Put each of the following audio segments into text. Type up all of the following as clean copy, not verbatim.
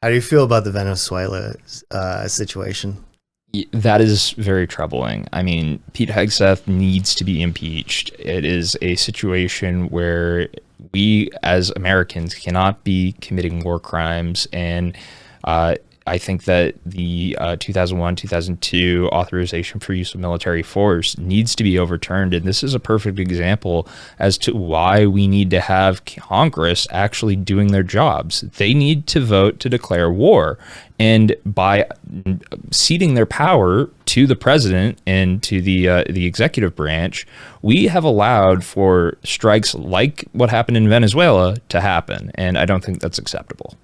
How do you feel about the Venezuela situation? That is very troubling. I mean, Pete Hegseth needs to be impeached. It is a situation where we as Americans cannot be committing war crimes. And I think that the 2001, 2002 authorization for use of military force needs to be overturned. And this is a perfect example as to why we need to have Congress actually doing their jobs. They need to vote to declare war. And by ceding their power to the president and to the executive branch, we have allowed for strikes like what happened in Venezuela to happen. And I don't think that's acceptable.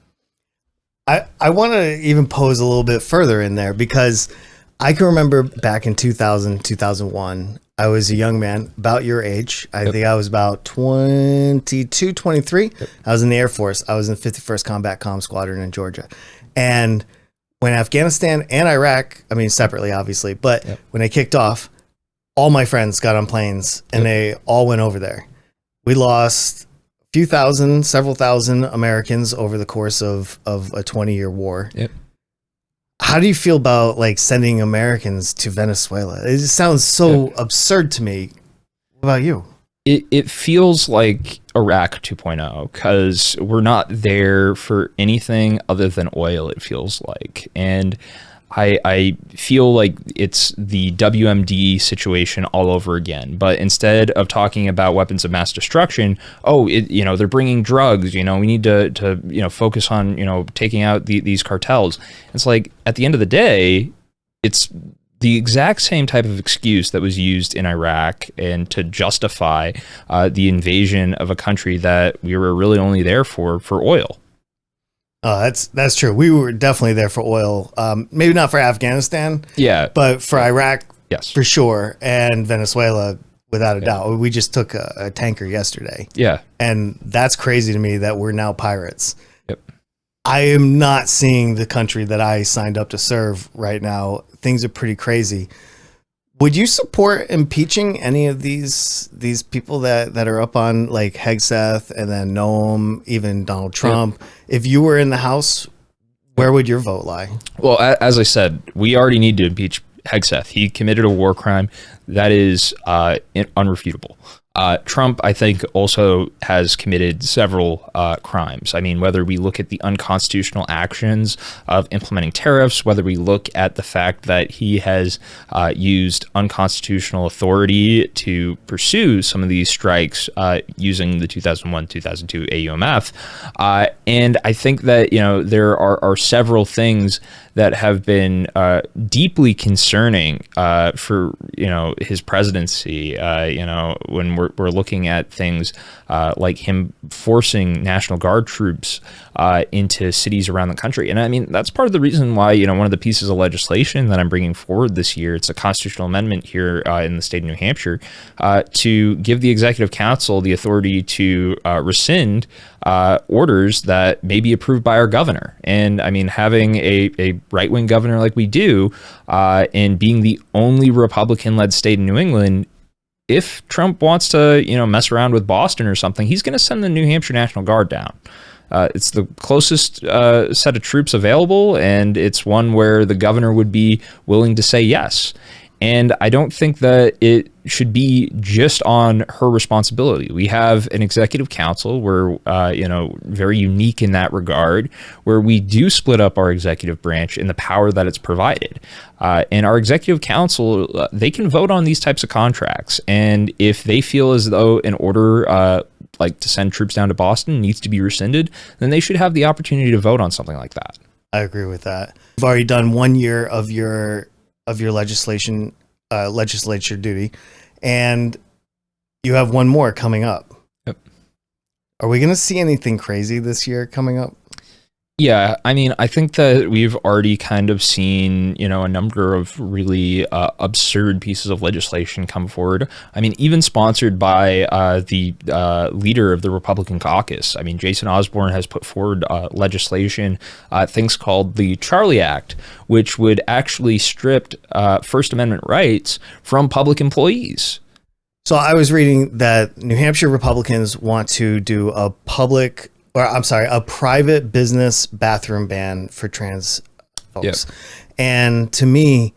I want to even pose a little bit further in there because I can remember back in 2000, 2001, I was a young man about your age. I think I was about 22, 23. I was in the Air Force. I was in 51st Combat Comm Squadron in Georgia. And when Afghanistan and Iraq, I mean, separately, obviously, but when they kicked off, all my friends got on planes and they all went over there. We lost few thousand, several thousand Americans over the course of a 20-year war. How do you feel about like sending Americans to Venezuela? It just sounds so absurd to me. What about you? It feels like Iraq 2.0 because we're not there for anything other than oil, it feels like. And I feel like it's the WMD situation all over again. But instead of talking about weapons of mass destruction, they're bringing drugs. We need to focus on taking out these cartels. It's like at the end of the day, it's the exact same type of excuse that was used in Iraq and to justify the invasion of a country that we were really only there for oil. That's true. We were definitely there for oil. Maybe not for Afghanistan. But for Iraq, yes, for sure. And Venezuela, without a doubt. We just took a tanker yesterday. And that's crazy to me that we're now pirates. I am not seeing the country that I signed up to serve right now. Things are pretty crazy. Would you support impeaching any of these people that are up on like Hegseth and then Noam, even Donald Trump? If you were in the House, where would your vote lie? Well, as I said, we already need to impeach Hegseth. He committed a war crime that is unrefutable. Trump, I think, also has committed several crimes. I mean, whether we look at the unconstitutional actions of implementing tariffs, whether we look at the fact that he has used unconstitutional authority to pursue some of these strikes using the 2001-2002 AUMF. And I think that, there are several things that have been deeply concerning for, his presidency, when we're looking at things like him forcing National Guard troops into cities around the country. And I mean, that's part of the reason why, one of the pieces of legislation that I'm bringing forward this year, it's a constitutional amendment here in the state of New Hampshire, to give the Executive Council the authority to rescind orders that may be approved by our governor. And I mean, having a right-wing governor like we do, and being the only Republican-led state in New England, if Trump wants to, mess around with Boston or something, he's going to send the New Hampshire National Guard down. It's the closest set of troops available, and it's one where the governor would be willing to say yes. And I don't think that it should be just on her responsibility. We have an executive council where, very unique in that regard, where we do split up our executive branch in the power that it's provided. And our executive council, they can vote on these types of contracts. And if they feel as though an order like to send troops down to Boston needs to be rescinded, then they should have the opportunity to vote on something like that. I agree with that. You've already done 1 year of your legislature duty, and you have one more coming up. Are we going to see anything crazy this year coming up? Yeah, I mean, I think that we've already kind of seen, a number of really absurd pieces of legislation come forward. I mean, even sponsored by the leader of the Republican caucus. I mean, Jason Osborne has put forward legislation, things called the Charlie Act, which would actually strip First Amendment rights from public employees. So I was reading that New Hampshire Republicans want to do a public or I'm sorry, a private business bathroom ban for trans folks. Yep. And to me,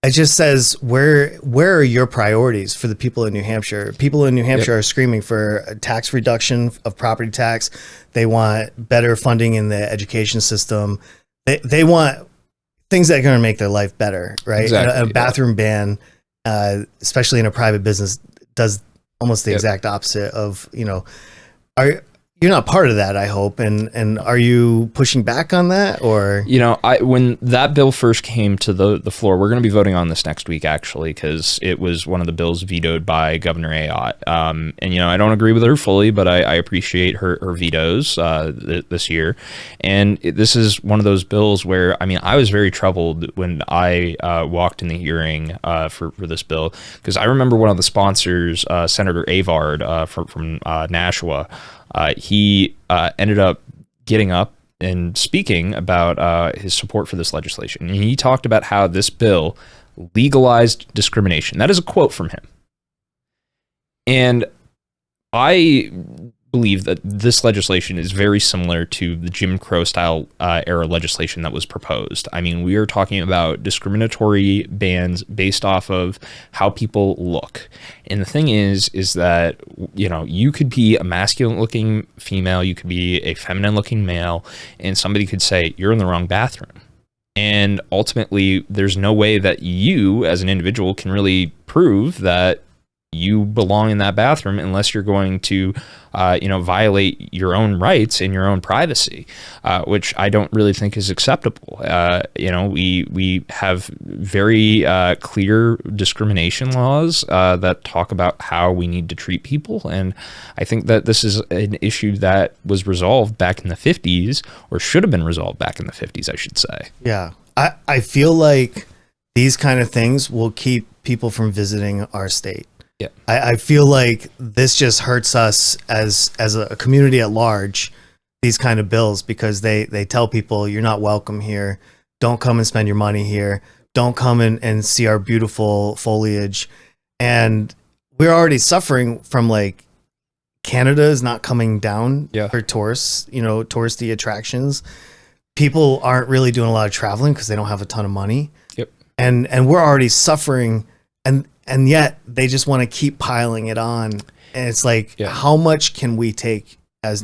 it just says where are your priorities for the people in New Hampshire? People in New Hampshire are screaming for a tax reduction of property tax. They want better funding in the education system. They want things that are going to make their life better, right? Exactly, A bathroom ban, especially in a private business, does almost the exact opposite of, you're not part of that, I hope. And are you pushing back on that, or? When that bill first came to the floor, we're going to be voting on this next week, actually, because it was one of the bills vetoed by Governor Ayotte. And I don't agree with her fully, but I appreciate her vetoes this year. And this is one of those bills where, I was very troubled when I walked in the hearing for this bill, because I remember one of the sponsors, Senator Avard from Nashua. He ended up getting up and speaking about his support for this legislation. And he talked about how this bill legalized discrimination. That is a quote from him. And I believe that this legislation is very similar to the Jim Crow style era legislation that was proposed. We are talking about discriminatory bans based off of how people look. And the thing is that, you could be a masculine looking female, you could be a feminine looking male, and somebody could say, you're in the wrong bathroom. And ultimately, there's no way that you as an individual can really prove that you belong in that bathroom unless you're going to, violate your own rights and your own privacy, which I don't really think is acceptable. We have very clear discrimination laws that talk about how we need to treat people. And I think that this is an issue that was resolved back in the 50s, or should have been resolved back in the 50s, I should say. Yeah. I feel like these kind of things will keep people from visiting our state. Yeah, I feel like this just hurts us as a community at large, these kind of bills, because they tell people you're not welcome here. Don't come and spend your money here. Don't come and see our beautiful foliage. And we're already suffering from, like, Canada is not coming down for tourists, touristy attractions. People aren't really doing a lot of traveling because they don't have a ton of money. Yep. And we're already suffering, and yet they just want to keep piling it on. And it's like, how much can we take as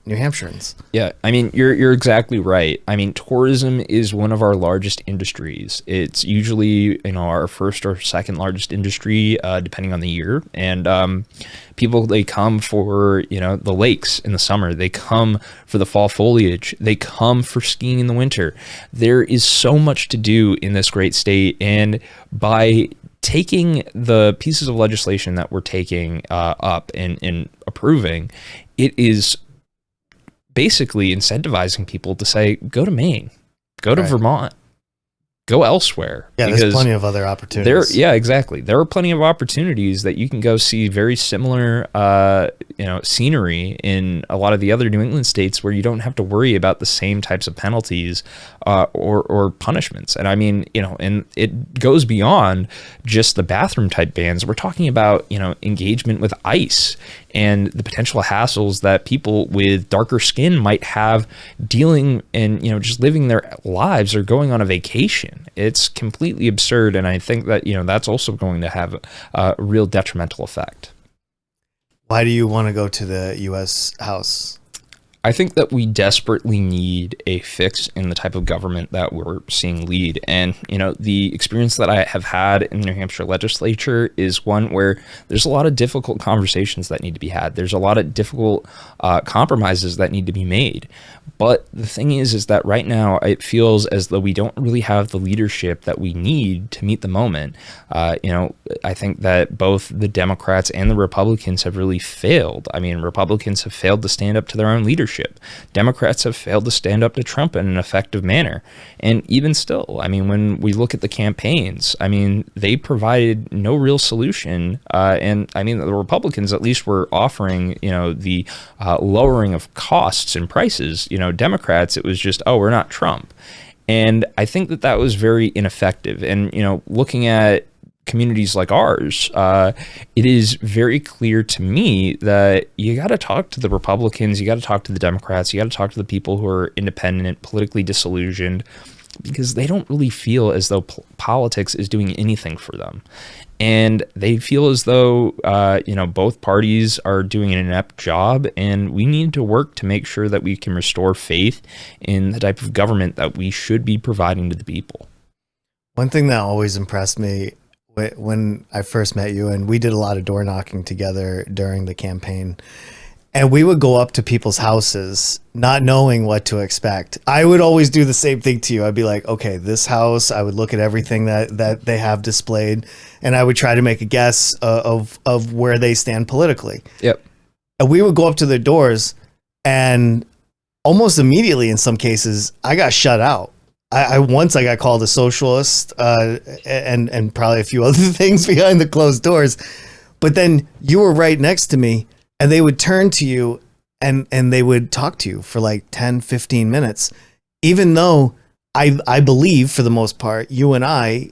New Hampshireans? Yeah, you're exactly right. Tourism is one of our largest industries. It's usually, our first or second largest industry, depending on the year. And people, they come for, the lakes in the summer. They come for the fall foliage. They come for skiing in the winter. There is so much to do in this great state. And by taking the pieces of legislation that we're taking up and approving, it is basically incentivizing people to say, go to Maine, go to Vermont, go elsewhere. Yeah, there's plenty of other opportunities. Exactly. There are plenty of opportunities that you can go see very similar, scenery in a lot of the other New England states where you don't have to worry about the same types of penalties or punishments. And and it goes beyond just the bathroom type bans. We're talking about, engagement with ICE and the potential hassles that people with darker skin might have dealing and, just living their lives or going on a vacation. It's completely absurd. And I think that, that's also going to have a real detrimental effect. Why do you want to go to the U.S. House? I think that we desperately need a fix in the type of government that we're seeing lead. And, the experience that I have had in the New Hampshire legislature is one where there's a lot of difficult conversations that need to be had. There's a lot of difficult compromises that need to be made. But the thing is that right now it feels as though we don't really have the leadership that we need to meet the moment. I think that both the Democrats and the Republicans have really failed. Republicans have failed to stand up to their own leadership. Democrats have failed to stand up to Trump in an effective manner. And even still, when we look at the campaigns, they provided no real solution. The Republicans at least were offering, the lowering of costs and prices. Democrats, it was just, we're not Trump. And I think that was very ineffective. And, looking at communities like ours, it is very clear to me that you got to talk to the Republicans, you got to talk to the Democrats, you got to talk to the people who are independent, politically disillusioned, because they don't really feel as though politics is doing anything for them. And they feel as though, both parties are doing an inept job, and we need to work to make sure that we can restore faith in the type of government that we should be providing to the people. One thing that always impressed me when I first met you, and we did a lot of door knocking together during the campaign, and we would go up to people's houses not knowing what to expect. I would always do the same thing to you. I'd be like, okay, this house, I would look at everything that they have displayed, and I would try to make a guess of where they stand politically. Yep. And we would go up to their doors, and almost immediately in some cases, I got shut out. I once got called a socialist, and probably a few other things behind the closed doors. But then you were right next to me, and they would turn to you and they would talk to you for like 10, 15 minutes, even though I believe for the most part, you and I,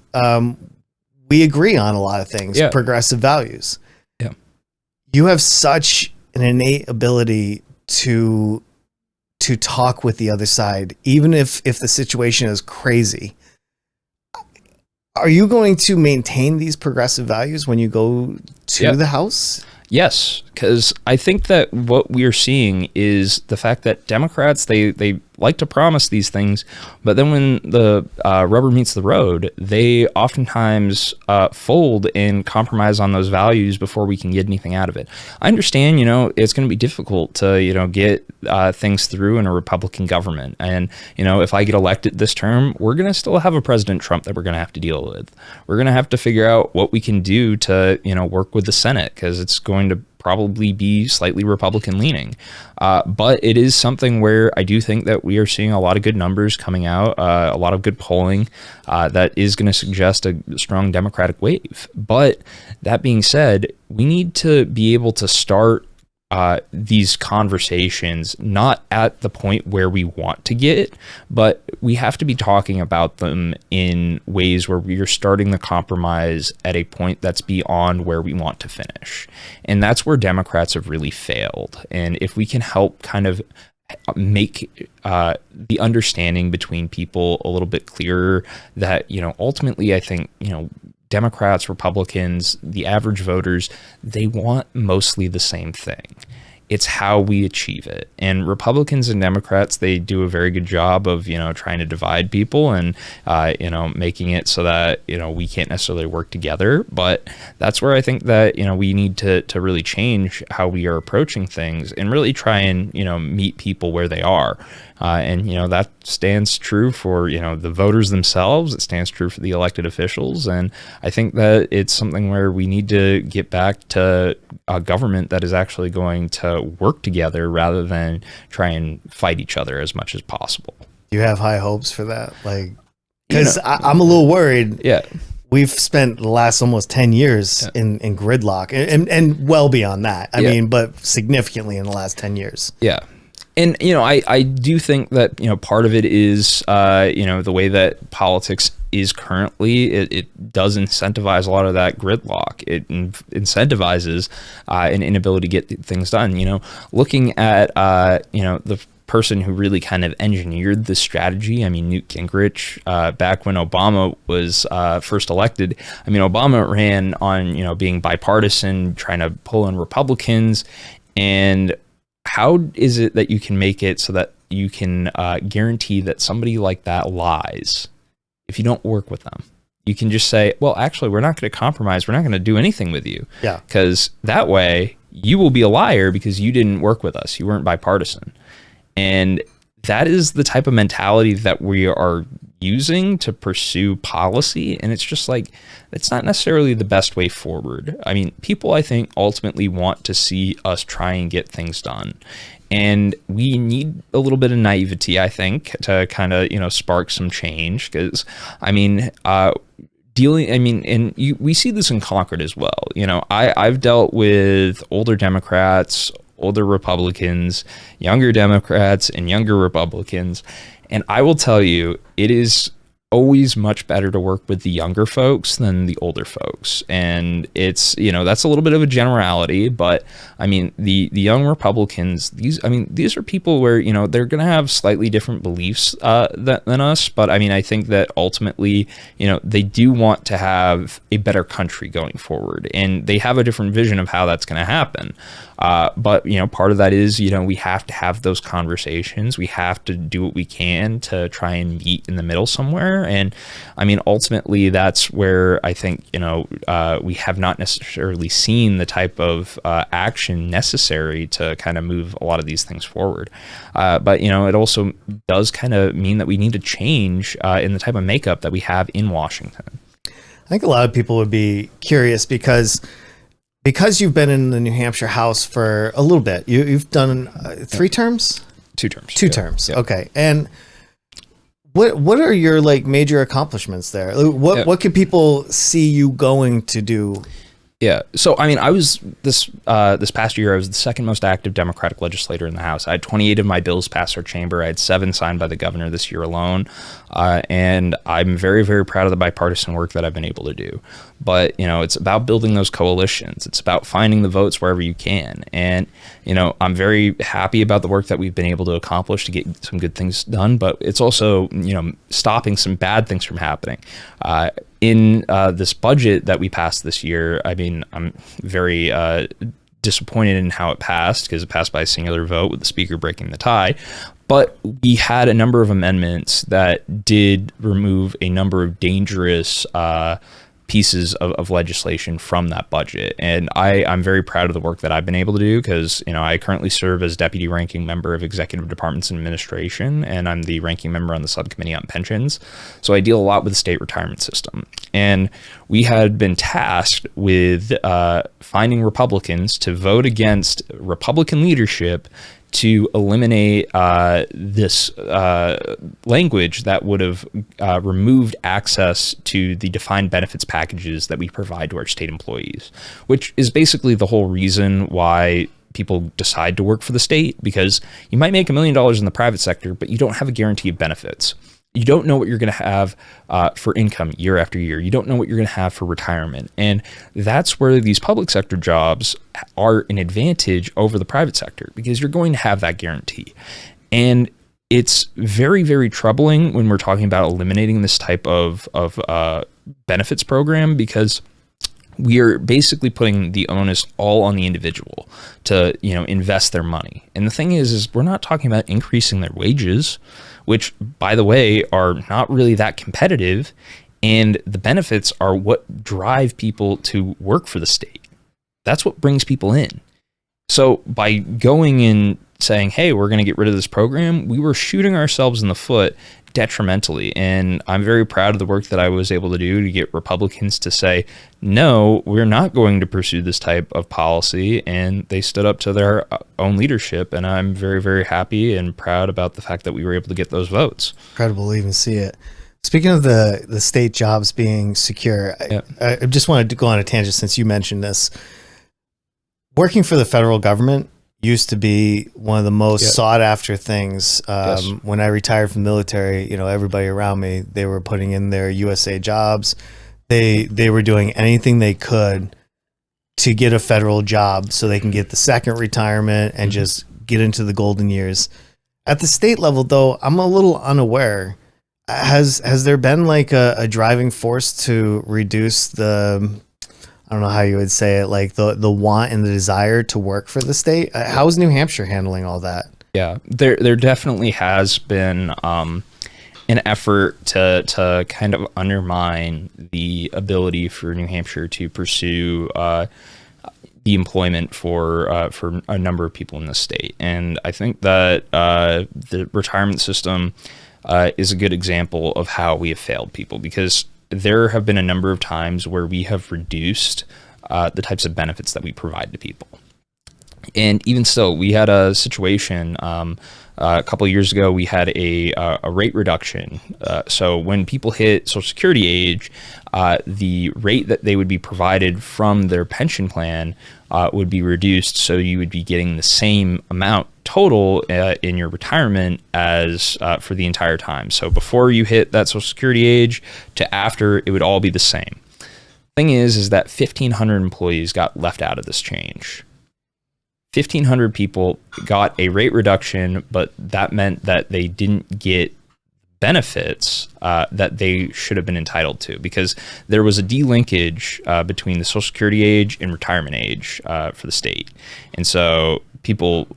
we agree on a lot of things, progressive values. Yeah. You have such an innate ability to talk with the other side, even if the situation is crazy. Are you going to maintain these progressive values when you go to the House? Yes, because I think that what we are seeing is the fact that Democrats, they like to promise these things, but then when the rubber meets the road, they oftentimes fold and compromise on those values before we can get anything out of it. I understand, it's going to be difficult to, get things through in a Republican government. And, if I get elected this term, we're going to still have a President Trump that we're going to have to deal with. We're going to have to figure out what we can do to, work with the Senate, because it's going to probably be slightly Republican leaning. But it is something where I do think that we are seeing a lot of good numbers coming out, a lot of good polling that is going to suggest a strong Democratic wave. But that being said, we need to be able to start these conversations not at the point where we want to get, but we have to be talking about them in ways where we are starting the compromise at a point that's beyond where we want to finish. And that's where Democrats have really failed. And if we can help kind of make the understanding between people a little bit clearer, that, ultimately I think, Democrats, Republicans, the average voters, they want mostly the same thing. It's how we achieve it. And Republicans and Democrats, they do a very good job of, trying to divide people and, making it so that, we can't necessarily work together. But that's where I think that, we need to really change how we are approaching things and really try and, meet people where they are. And that stands true for, the voters themselves. It stands true for the elected officials. And I think that it's something where we need to get back to a government that is actually going to work together rather than try and fight each other as much as possible. You have high hopes for that? Because I'm a little worried. Yeah. We've spent the last almost 10 years in gridlock and well beyond that. I mean, but significantly in the last 10 years. Yeah. And, I do think that, part of it is, the way that politics is currently, it does incentivize a lot of that gridlock. It incentivizes an inability to get things done. Looking at, the person who really kind of engineered the strategy. I mean, Newt Gingrich, back when Obama was first elected, Obama ran on, being bipartisan, trying to pull in Republicans. And how is it that you can make it so that you can guarantee that somebody like that lies if you don't work with them? You can just say, well, actually, we're not going to compromise. We're not going to do anything with you. Yeah. Because that way you will be a liar because you didn't work with us. You weren't bipartisan. And that is the type of mentality that we are using to pursue policy. And it's just like, it's not necessarily the best way forward. I mean, people, I think, ultimately want to see us try and get things done. And we need a little bit of naivety, I think, to kind of, spark some change. Because, we see this in Concord as well. I've dealt with older Democrats, older Republicans, younger Democrats, and younger Republicans. And I will tell you, it is always much better to work with the younger folks than the older folks. And it's, that's a little bit of a generality, but I mean, the young Republicans, these are people where, they're going to have slightly different beliefs than us. But I mean, I think that ultimately, they do want to have a better country going forward, and they have a different vision of how that's going to happen. But part of that is, we have to have those conversations. We have to do what we can to try and meet in the middle somewhere. And I mean, ultimately, that's where I think, we have not necessarily seen the type of action necessary to kind of move a lot of these things forward. But, it also does kind of mean that we need to change in the type of makeup that we have in Washington. I think a lot of people would be curious because you've been in the New Hampshire House for a little bit. You've done 3 terms? 2 terms. 2 terms. Yeah. Okay. And what are your major accomplishments there? What can people see you going to do? Yeah. So, I mean, I was this past year, I was the second most active Democratic legislator in the House. I had 28 of my bills pass our chamber. I had 7 signed by the governor this year alone. And I'm very, very proud of the bipartisan work that I've been able to do. But, it's about building those coalitions. It's about finding the votes wherever you can. And, I'm very happy about the work that we've been able to accomplish to get some good things done. But it's also, stopping some bad things from happening. In this budget that we passed this year, I mean, I'm very disappointed in how it passed, because it passed by a singular vote with the speaker breaking the tie. But we had a number of amendments that did remove a number of dangerous pieces of legislation from that budget. And I'm very proud of the work that I've been able to do, because, I currently serve as deputy ranking member of executive departments and administration, and I'm the ranking member on the subcommittee on pensions. So I deal a lot with the state retirement system. And we had been tasked with finding Republicans to vote against Republican leadership to eliminate this language that would have removed access to the defined benefits packages that we provide to our state employees, which is basically the whole reason why people decide to work for the state, because you might make $1 million in the private sector, but you don't have a guarantee of benefits. You don't know what you're going to have for income year after year. You don't know what you're going to have for retirement. And that's where these public sector jobs are an advantage over the private sector, because you're going to have that guarantee. And it's very, very troubling when we're talking about eliminating this type of benefits program, because we are basically putting the onus all on the individual to, invest their money. And the thing is we're not talking about increasing their wages, which, by the way, are not really that competitive. And the benefits are what drive people to work for the state. That's what brings people in. So by going and saying, hey, we're going to get rid of this program, we were shooting ourselves in the foot detrimentally. And I'm very proud of the work that I was able to do to get Republicans to say, no, we're not going to pursue this type of policy. And they stood up to their own leadership. And I'm very, very happy and proud about the fact that we were able to get those votes. Incredible to even see it. Speaking of the state jobs being secure, I just wanted to go on a tangent since you mentioned this. Working for the federal government used to be one of the most sought after things. When I retired from the military, everybody around me, they were putting in their USA jobs. They were doing anything they could to get a federal job so they can get the second retirement and just get into the golden years. At the state level, though, I'm a little unaware. Has there been like a driving force to reduce I don't know how you would say it, like the want and the desire to work for the state? How is New Hampshire handling all that? Yeah, there definitely has been an effort to kind of undermine the ability for New Hampshire to pursue the employment for a number of people in the state. And I think that the retirement system is a good example of how we have failed people, because there have been a number of times where we have reduced the types of benefits that we provide to people. And even still, we had a situation a couple of years ago. We had a rate reduction. So when people hit Social Security age, the rate that they would be provided from their pension plan would be reduced, so you would be getting the same amount total in your retirement as for the entire time. So before you hit that Social Security age to after, it would all be the same. Thing is that 1,500 employees got left out of this change. 1,500 people got a rate reduction, but that meant that they didn't get benefits that they should have been entitled to, because there was a delinkage between the Social Security age and retirement age for the state. And so people,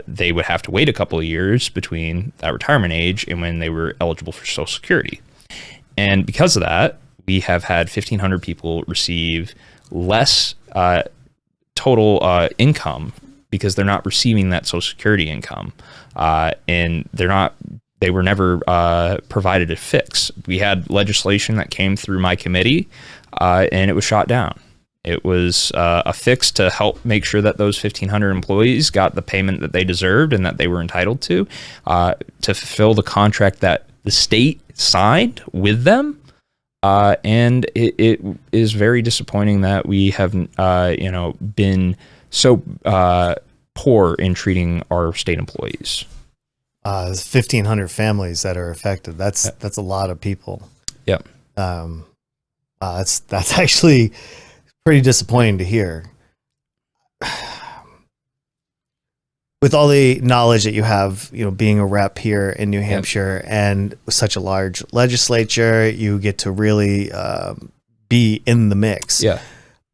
they would have to wait a couple of years between that retirement age and when they were eligible for Social Security. And because of that, we have had 1,500 people receive less total income, because they're not receiving that Social Security income, and they were never provided a fix. We had legislation that came through my committee, and it was shot down. It was a fix to help make sure that those 1,500 employees got the payment that they deserved and that they were entitled to fulfill the contract that the state signed with them. And it is very disappointing that we have, been so poor in treating our state employees. 1,500 families that are affected. That's a lot of people. Yep. That's actually pretty disappointing to hear. With all the knowledge that you have, being a rep here in New Hampshire, and with such a large legislature, you get to really be in the mix. Yeah.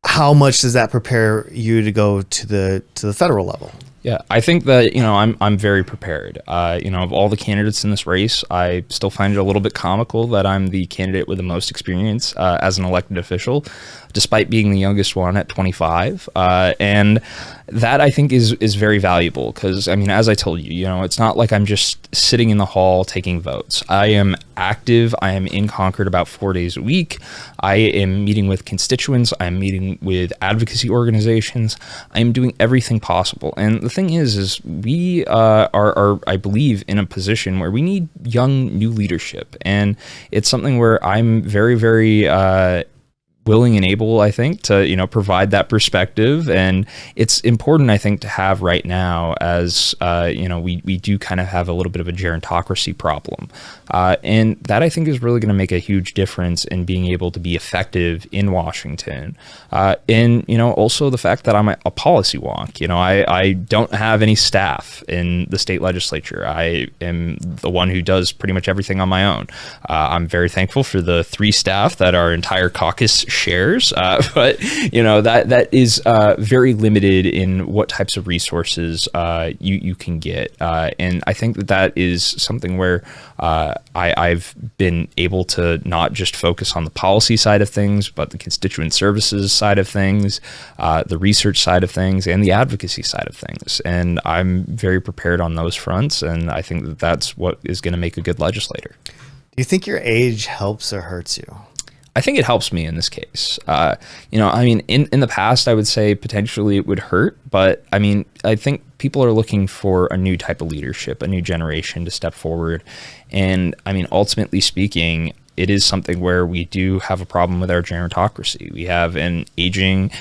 How much does that prepare you to go to the federal level? Yeah, I think that, I'm very prepared. Of all the candidates in this race, I still find it a little bit comical that I'm the candidate with the most experience as an elected official, despite being the youngest one at 25. And that, I think, is very valuable, because, as I told you, it's not like I'm just sitting in the hall taking votes. I am active. I am in Concord about 4 days a week. I am meeting with constituents. I'm meeting with advocacy organizations. I am doing everything possible. And the thing is we are, I believe, in a position where we need young, new leadership. And it's something where I'm very, very willing and able, I think, to, provide that perspective. And it's important, I think, to have right now, as, we do kind of have a little bit of a gerontocracy problem. And that, I think, is really going to make a huge difference in being able to be effective in Washington. And, also the fact that I'm a policy wonk. I don't have any staff in the state legislature. I am the one who does pretty much everything on my own. I'm very thankful for the 3 staff that our entire caucus shares, but that is very limited in what types of resources you can get, and I think that is something where I've been able to not just focus on the policy side of things, but the constituent services side of things, the research side of things, and the advocacy side of things. And I'm very prepared on those fronts, and I think that that's what is going to make a good legislator. Do you think your age helps or hurts you? I think it helps me in this case. In the past, I would say potentially it would hurt, but I think people are looking for a new type of leadership, a new generation to step forward. And ultimately speaking, it is something where we do have a problem with our gerontocracy. We have an aging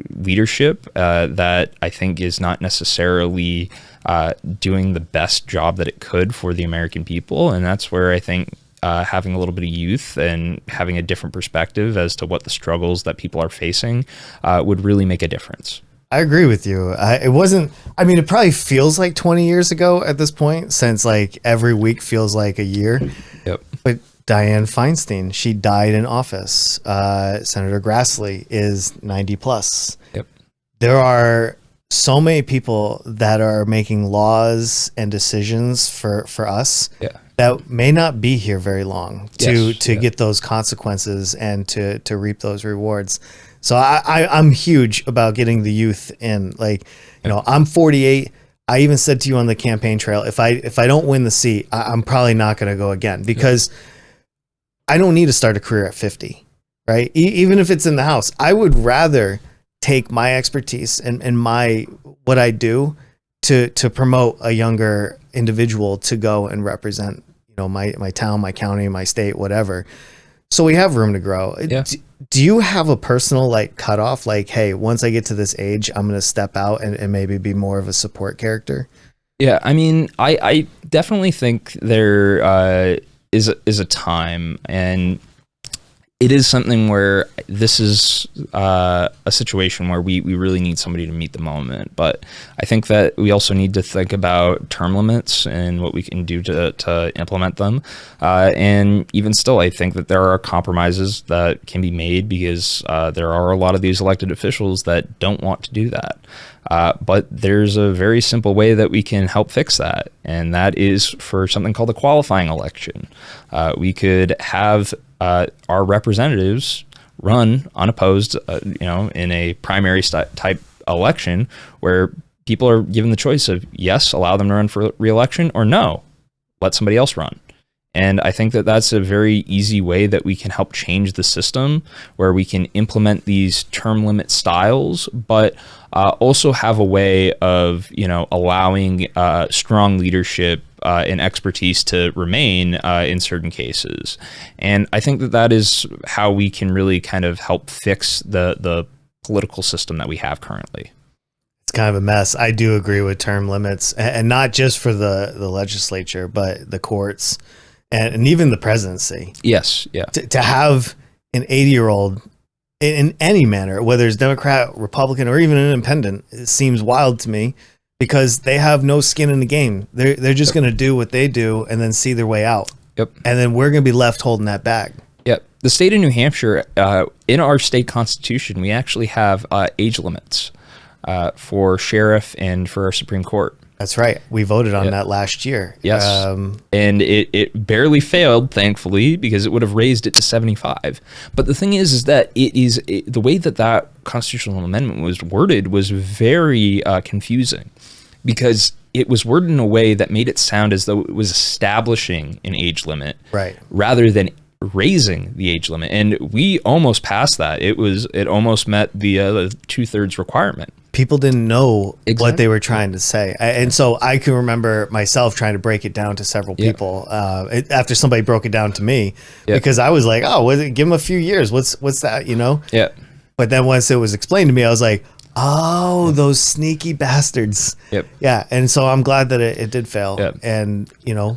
leadership that I think is not necessarily doing the best job that it could for the American people. And that's where I think having a little bit of youth and having a different perspective as to what the struggles that people are facing would really make a difference. I agree with you. It probably feels like 20 years ago at this point, since like every week feels like a year. Yep. But Dianne Feinstein, she died in office. Senator Grassley is 90 plus. Yep. There are so many people that are making laws and decisions for us. Yeah. That may not be here very long to Yes. get those consequences and to reap those rewards. So I'm huge about getting the youth in. I'm 48. I even said to you on the campaign trail, if I don't win the seat, I'm probably not going to go again, because I don't need to start a career at 50, right? Even if it's in the House, I would rather take my expertise and what I do to promote a younger individual to go and represent, my town, my county, my state, whatever. So we have room to grow. Yeah. Do you have a personal like cutoff? Like, hey, once I get to this age, I'm going to step out and maybe be more of a support character? Yeah, I mean, I definitely think there is a time, and it is something where this is a situation where we really need somebody to meet the moment. But I think that we also need to think about term limits and what we can do to implement them. And even still, I think that there are compromises that can be made because there are a lot of these elected officials that don't want to do that. But there's a very simple way that we can help fix that, and that is for something called a qualifying election. We could have our representatives run unopposed, in a primary type election where people are given the choice of yes, allow them to run for re-election, or no, let somebody else run. And I think that that's a very easy way that we can help change the system, where we can implement these term limit styles, but also have a way of, allowing strong leadership and expertise to remain in certain cases. And I think that that is how we can really kind of help fix the political system that we have currently. It's kind of a mess. I do agree with term limits, and not just for the legislature, but the courts. And even the presidency. Yes, yeah. To have an 80-year-old in any manner, whether it's Democrat, Republican, or even an independent, it seems wild to me because they have no skin in the game. They're just going to do what they do and then see their way out. Yep. And then we're going to be left holding that bag. Yep. The state of New Hampshire, in our state constitution, we actually have age limits for sheriff and for our Supreme Court. That's right. We voted on that last year. Yes. And it barely failed, thankfully, because it would have raised it to 75. But the thing is that the way that constitutional amendment was worded was very confusing, because it was worded in a way that made it sound as though it was establishing an age limit, right, rather than raising the age limit. And we almost passed that. It almost met the 2/3 requirement. People didn't know exactly what they were trying to say. And so I can remember myself trying to break it down to several people after somebody broke it down to me, because I was like, oh, give them a few years. What's that, Yeah. But then once it was explained to me, I was like, oh, those sneaky bastards. Yep. Yeah. And so I'm glad that it did fail and,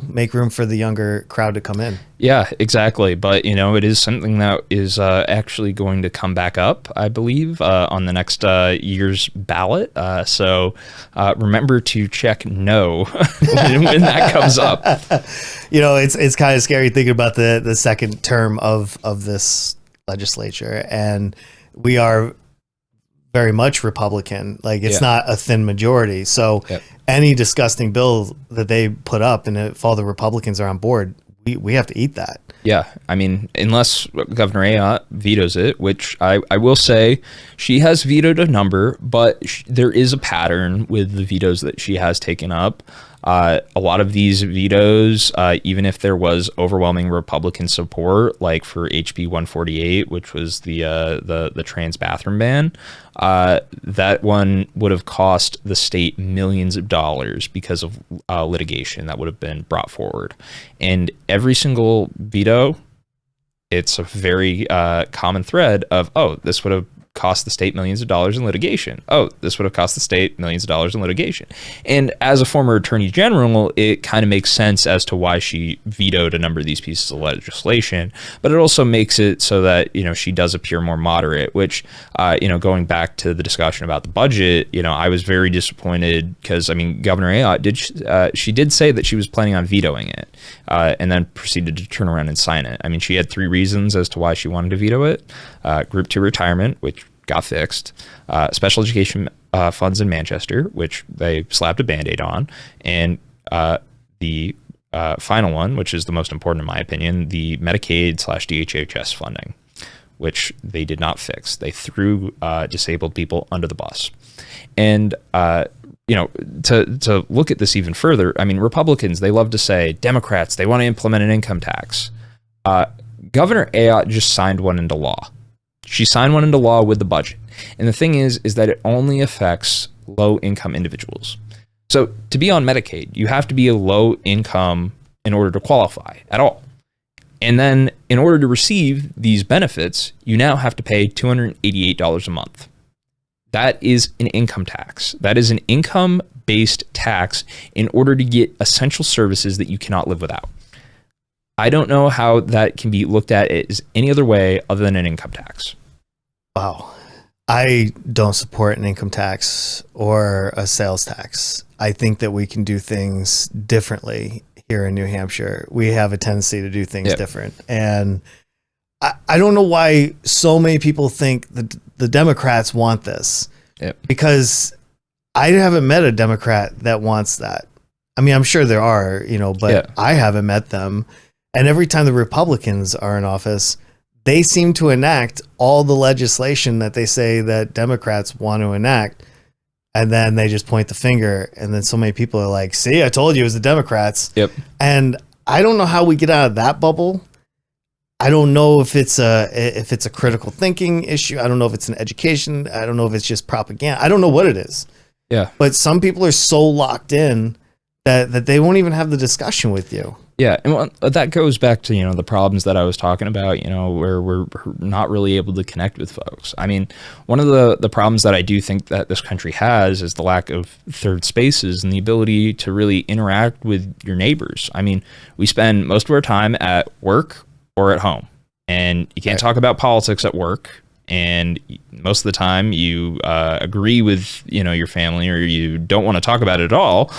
make room for the younger crowd to come in. Yeah, exactly. But, it is something that is actually going to come back up, I believe, on the next year's ballot. So remember to check no when that comes up. It's kind of scary thinking about the second term of this legislature. And we are very much Republican. Like, it's not a thin majority. So any disgusting bill that they put up, and if all the Republicans are on board, we have to eat that. Yeah, I mean, unless Governor Ayotte vetoes it, which I will say she has vetoed a number, but there is a pattern with the vetoes that she has taken up. A lot of these vetoes, even if there was overwhelming Republican support, like for HB 148, which was the trans bathroom ban, that one would have cost the state millions of dollars because of litigation that would have been brought forward. And every single veto, it's a very common thread of, oh, this would have cost the state millions of dollars in litigation. Oh, this would have cost the state millions of dollars in litigation. And as a former attorney general, it kind of makes sense as to why she vetoed a number of these pieces of legislation, but it also makes it so that, she does appear more moderate, which, going back to the discussion about the budget, I was very disappointed because, Governor Ayotte she did say that she was planning on vetoing it, and then proceeded to turn around and sign it. She had 3 reasons as to why she wanted to veto it. Group 2 retirement, which got fixed, special education funds in Manchester, which they slapped a Band-Aid on, and the final one, which is the most important in my opinion, the Medicaid/DHHS funding, which they did not fix. They threw disabled people under the bus. And to look at this even further, Republicans, they love to say, Democrats, they want to implement an income tax. Governor Ayotte just signed one into law. She signed one into law with the budget. And the thing is that it only affects low-income individuals. So to be on Medicaid, you have to be a low income in order to qualify at all. And then in order to receive these benefits, you now have to pay $288 a month. That is an income tax. That is an income-based tax in order to get essential services that you cannot live without. I don't know how that can be looked at as any other way other than an income tax. Wow. I don't support an income tax or a sales tax. I think that we can do things differently here in New Hampshire. We have a tendency to do things different. And I don't know why so many people think that the Democrats want this. Because I haven't met a Democrat that wants that. I mean, I'm sure there are, but I haven't met them. And every time the Republicans are in office, they seem to enact all the legislation that they say that Democrats want to enact. And then they just point the finger. And then so many people are like, see, I told you it was the Democrats. And I don't know how we get out of that bubble. I don't know if it's a critical thinking issue. I don't know if it's an education. I don't know if it's just propaganda. I don't know what it is. But some people are so locked in that they won't even have the discussion with you. And that goes back to, the problems that I was talking about, where we're not really able to connect with folks. I mean, one of the problems that I do think that this country has is the lack of third spaces and the ability to really interact with your neighbors. I mean, we spend most of our time at work or at home, and you can't talk about politics at work. And most of the time you agree with, your family, or you don't want to talk about it at all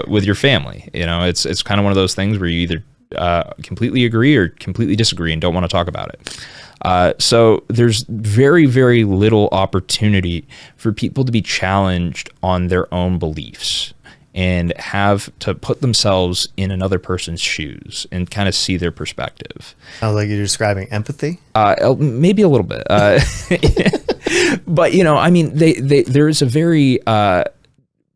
with your family. It's kind of one of those things where you either completely agree or completely disagree and don't want to talk about it. So there's very, very little opportunity for people to be challenged on their own beliefs and have to put themselves in another person's shoes and kind of see their perspective. Sounds like you're describing empathy. Maybe a little bit. But, I mean, there is a very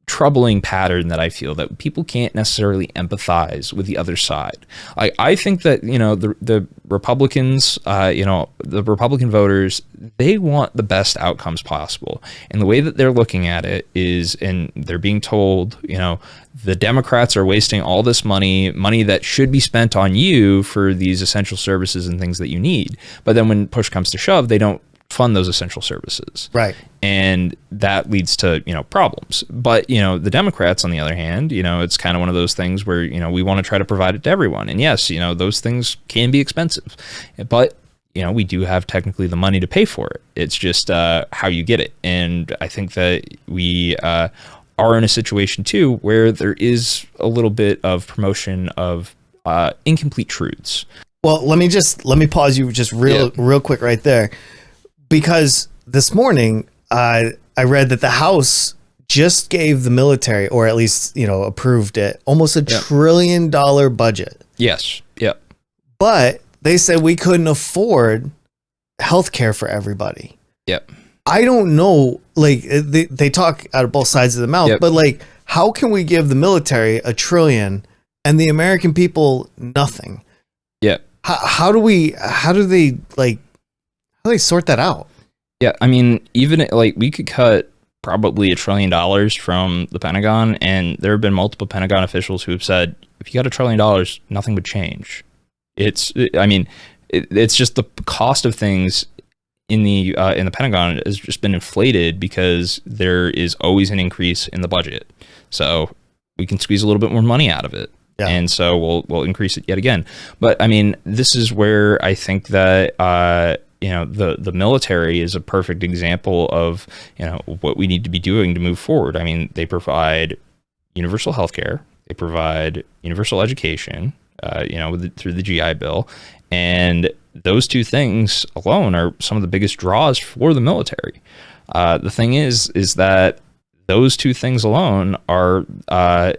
troubling pattern that I feel that people can't necessarily empathize with the other side. I think that, the Republicans, the Republican voters, they want the best outcomes possible. And the way that they're looking at it is, and they're being told, the Democrats are wasting all this money that should be spent on you for these essential services and things that you need. But then when push comes to shove, they don't fund those essential services. Right. And that leads to, problems. But, the Democrats, on the other hand, it's kind of one of those things where, we want to try to provide it to everyone. And yes, those things can be expensive, but, we do have technically the money to pay for it. It's just how you get it. And I think that we are in a situation too, where there is a little bit of promotion of incomplete truths. Well, let me pause you just real quick right there. Because this morning, I read that the House just gave the military, or at least, approved it, almost $1 trillion budget. Yes. Yep. But they said we couldn't afford healthcare for everybody. Yep. I don't know, they talk out of both sides of the mouth, but how can we give the military $1 trillion and the American people nothing? Yeah. How do they sort that out? Yeah, I mean, even we could cut probably $1 trillion from the Pentagon, and there have been multiple Pentagon officials who have said, if you got $1 trillion, nothing would change. It's just the cost of things in the Pentagon has just been inflated because there is always an increase in the budget. So we can squeeze a little bit more money out of it. Yeah. And so we'll increase it yet again. But I mean, this is where I think that the military is a perfect example of what we need to be doing to move forward. I mean, they provide universal healthcare, they provide universal education, through the GI Bill, and those two things alone are some of the biggest draws for the military. The thing is that those two things alone are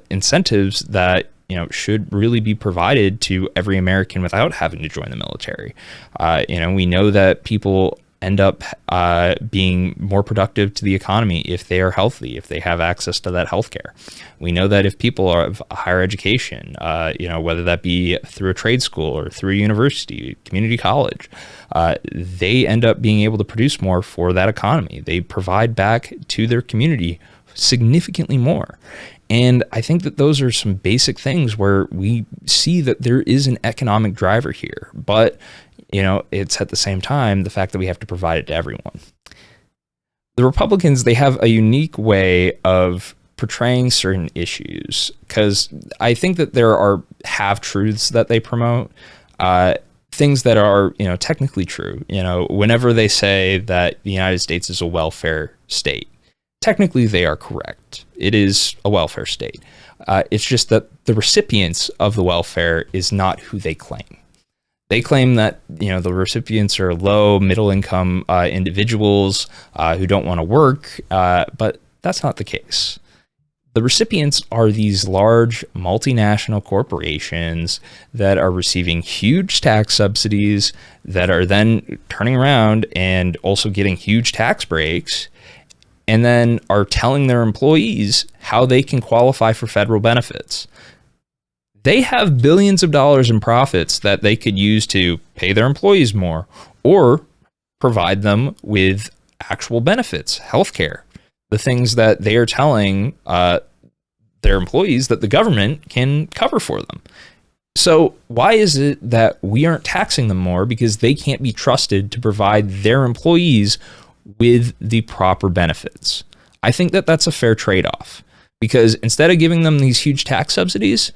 incentives that should really be provided to every American without having to join the military. We know that people end up being more productive to the economy if they are healthy, if they have access to that healthcare. We know that if people have a higher education, whether that be through a trade school or through a university, community college, they end up being able to produce more for that economy. They provide back to their community significantly more. And I think that those are some basic things where we see that there is an economic driver here. But, it's at the same time the fact that we have to provide it to everyone. The Republicans, they have a unique way of portraying certain issues, because I think that there are half-truths that they promote, things that are, technically true. Whenever they say that the United States is a welfare state, technically they are correct. It is a welfare state. It's just that the recipients of the welfare is not who they claim. They claim that, the recipients are low, middle income individuals who don't want to work, but that's not the case. The recipients are these large multinational corporations that are receiving huge tax subsidies, that are then turning around and also getting huge tax breaks, and then are telling their employees how they can qualify for federal benefits. They have billions of dollars in profits that they could use to pay their employees more or provide them with actual benefits, healthcare, the things that they are telling their employees that the government can cover for them. So why is it that we aren't taxing them more? Because they can't be trusted to provide their employees with the proper benefits. I think that that's a fair trade-off, because instead of giving them these huge tax subsidies,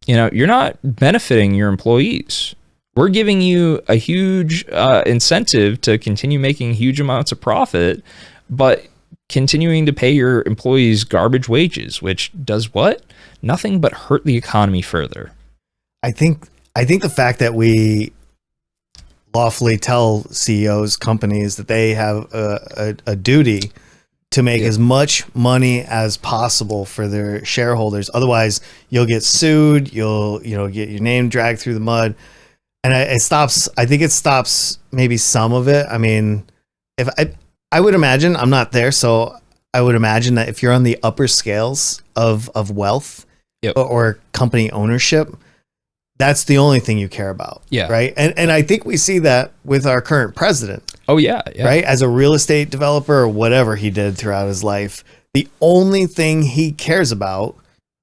you're not benefiting your employees. We're giving you a huge incentive to continue making huge amounts of profit, but continuing to pay your employees garbage wages, which does what? Nothing but hurt the economy further. I think the fact that we lawfully tell CEOs, companies, that they have a duty to make as much money as possible for their shareholders. Otherwise, you'll get sued. You'll get your name dragged through the mud, and it stops. I think it stops maybe some of it. I mean, if I would imagine, I'm not there, so I would imagine that if you're on the upper scales of wealth or company ownership, that's the only thing you care about. Yeah. Right. And I think we see that with our current president. Oh, yeah. Right. As a real estate developer or whatever he did throughout his life, the only thing he cares about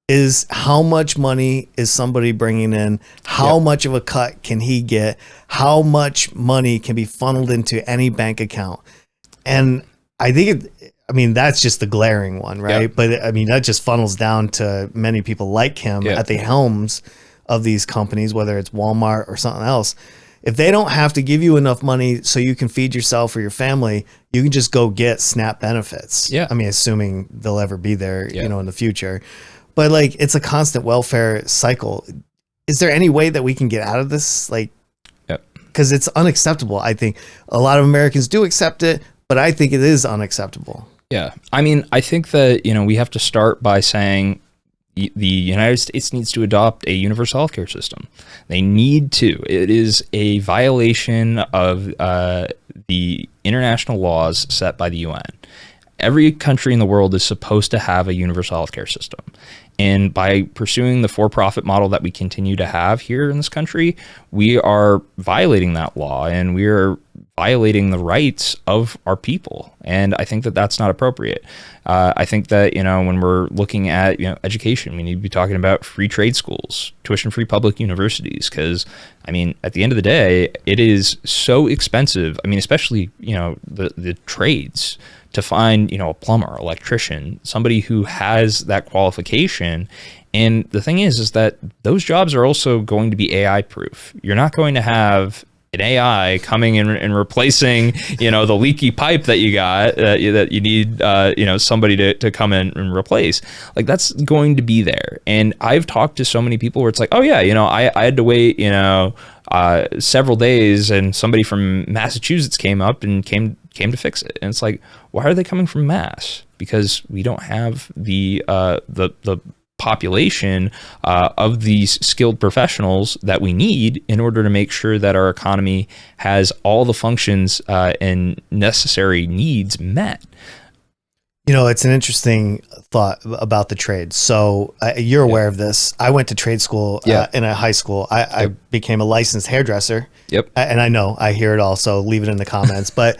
is how much money is somebody bringing in, how much of a cut can he get, how much money can be funneled into any bank account. And I think that's just the glaring one. Right. Yep. But that just funnels down to many people like him at the helms of these companies, whether it's Walmart or something else. If they don't have to give you enough money so you can feed yourself or your family, you can just go get SNAP benefits. Yeah. assuming they'll ever be there, in the future. But it's a constant welfare cycle. Is there any way that we can get out of this? Because it's unacceptable. I think a lot of Americans do accept it, but I think it is unacceptable. Yeah. I think that, we have to start by saying the United States needs to adopt a universal healthcare system. They need to. It is a violation of the international laws set by the UN. Every country in the world is supposed to have a universal healthcare system. And by pursuing the for-profit model that we continue to have here in this country, we are violating that law, and we are violating the rights of our people. And I think that that's not appropriate. I think that, when we're looking at, education, we need to be talking about free trade schools, tuition-free public universities, because, at the end of the day, it is so expensive. Especially, the trades, to find, a plumber, electrician, somebody who has that qualification. And the thing is that those jobs are also going to be AI proof. You're not going to have an AI coming in and replacing, the leaky pipe that you got, that you need, somebody to come in and replace. That's going to be there. And I've talked to so many people where it's like, oh yeah, I had to wait, several days, and somebody from Massachusetts came up and came to fix it. And it's like, why are they coming from Mass? Because we don't have the population of these skilled professionals that we need in order to make sure that our economy has all the functions and necessary needs met. It's an interesting thought about the trades. So you're aware of this. I went to trade school in a high school. I became a licensed hairdresser. Yep. And I hear it all, so leave it in the comments. But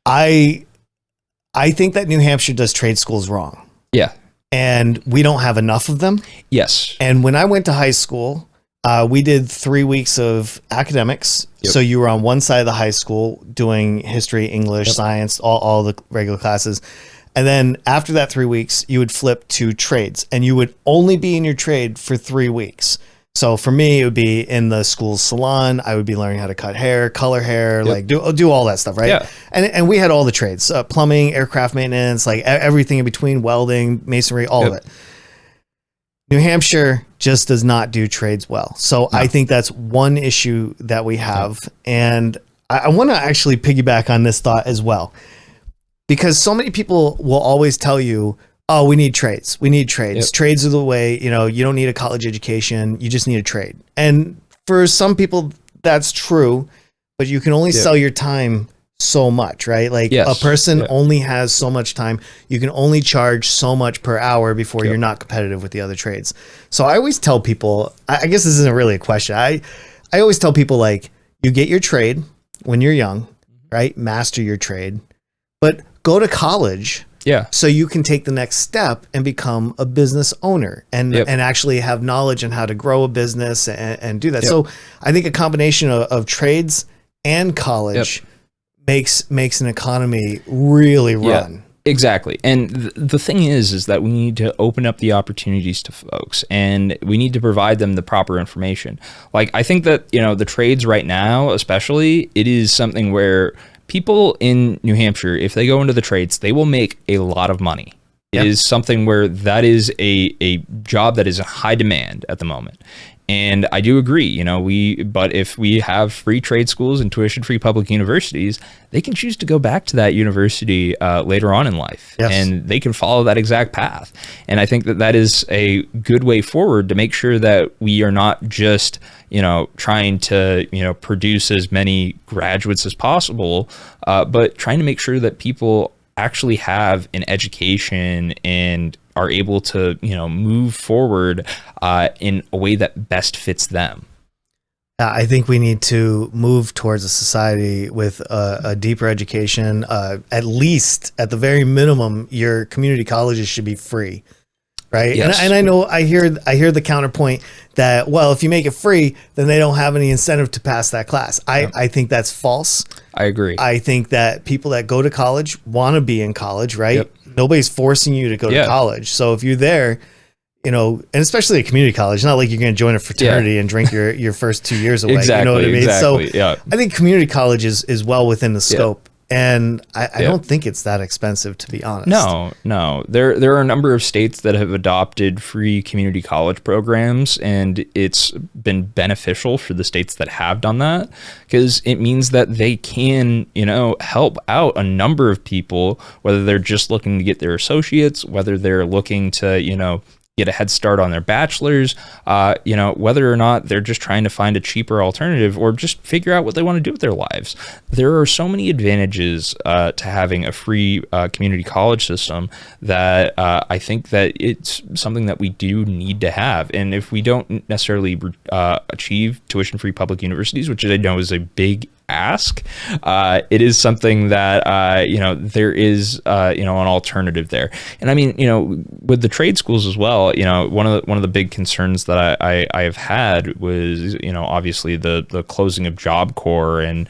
I think that New Hampshire does trade schools wrong. Yeah. And we don't have enough of them. Yes. And when I went to high school, we did 3 weeks of academics. Yep. So you were on one side of the high school doing history, English, science, all the regular classes. And then after that 3 weeks, you would flip to trades, and you would only be in your trade for 3 weeks. So for me, it would be in the school's salon. I would be learning how to cut hair, color hair, like do all that stuff, right? Yeah. And we had all the trades, plumbing, aircraft maintenance, like everything in between, welding, masonry, all of it. New Hampshire just does not do trades well. So I think that's one issue that we have. And I want to actually piggyback on this thought as well, because so many people will always tell you, oh, we need trades. We need trades. Yep. Trades are the way, you don't need a college education. You just need a trade. And for some people, that's true, but you can only sell your time so much, right? Like a person only has so much time. You can only charge so much per hour before you're not competitive with the other trades. So I always tell people, I guess this isn't really a question. I always tell people, like, you get your trade when you're young, right? Master your trade, but go to college. Yeah. So you can take the next step and become a business owner and actually have knowledge on how to grow a business and do that. So I think a combination of trades and college makes an economy really run. Exactly. And the thing is that we need to open up the opportunities to folks, and we need to provide them the proper information. Like, I think that, the trades right now, especially, it is something where people in New Hampshire, if they go into the trades, they will make a lot of money. It is something where that is a job that is in high demand at the moment. And I do agree, but if we have free trade schools and tuition-free public universities, they can choose to go back to that university later on in life, and they can follow that exact path. And I think that is a good way forward to make sure that we are not just, trying to, produce as many graduates as possible, but trying to make sure that people actually have an education and are able to, move forward in a way that best fits them. I think we need to move towards a society with a deeper education. At least, at the very minimum, your community colleges should be free, right? Yes. And I know I hear the counterpoint that, well, if you make it free, then they don't have any incentive to pass that class. I think that's false. I agree. I think that people that go to college want to be in college, right? Nobody's forcing you to go to college. So if you're there, and especially a community college, not like you're going to join a fraternity and drink your first 2 years away. Exactly, you know what I mean? exactly, So I think community college is well within the scope. And I don't think it's that expensive, to be honest. No. There are a number of states that have adopted free community college programs, and it's been beneficial for the states that have done that, because it means that they can, help out a number of people, whether they're just looking to get their associates, whether they're looking to, get a head start on their bachelor's, whether or not they're just trying to find a cheaper alternative or just figure out what they want to do with their lives. There are so many advantages to having a free community college system that I think that it's something that we do need to have. And if we don't necessarily achieve tuition-free public universities, which I know is a big ask, it is something that there is an alternative there. And I mean, with the trade schools as well, one of the big concerns that I have had was obviously the closing of Job Corps and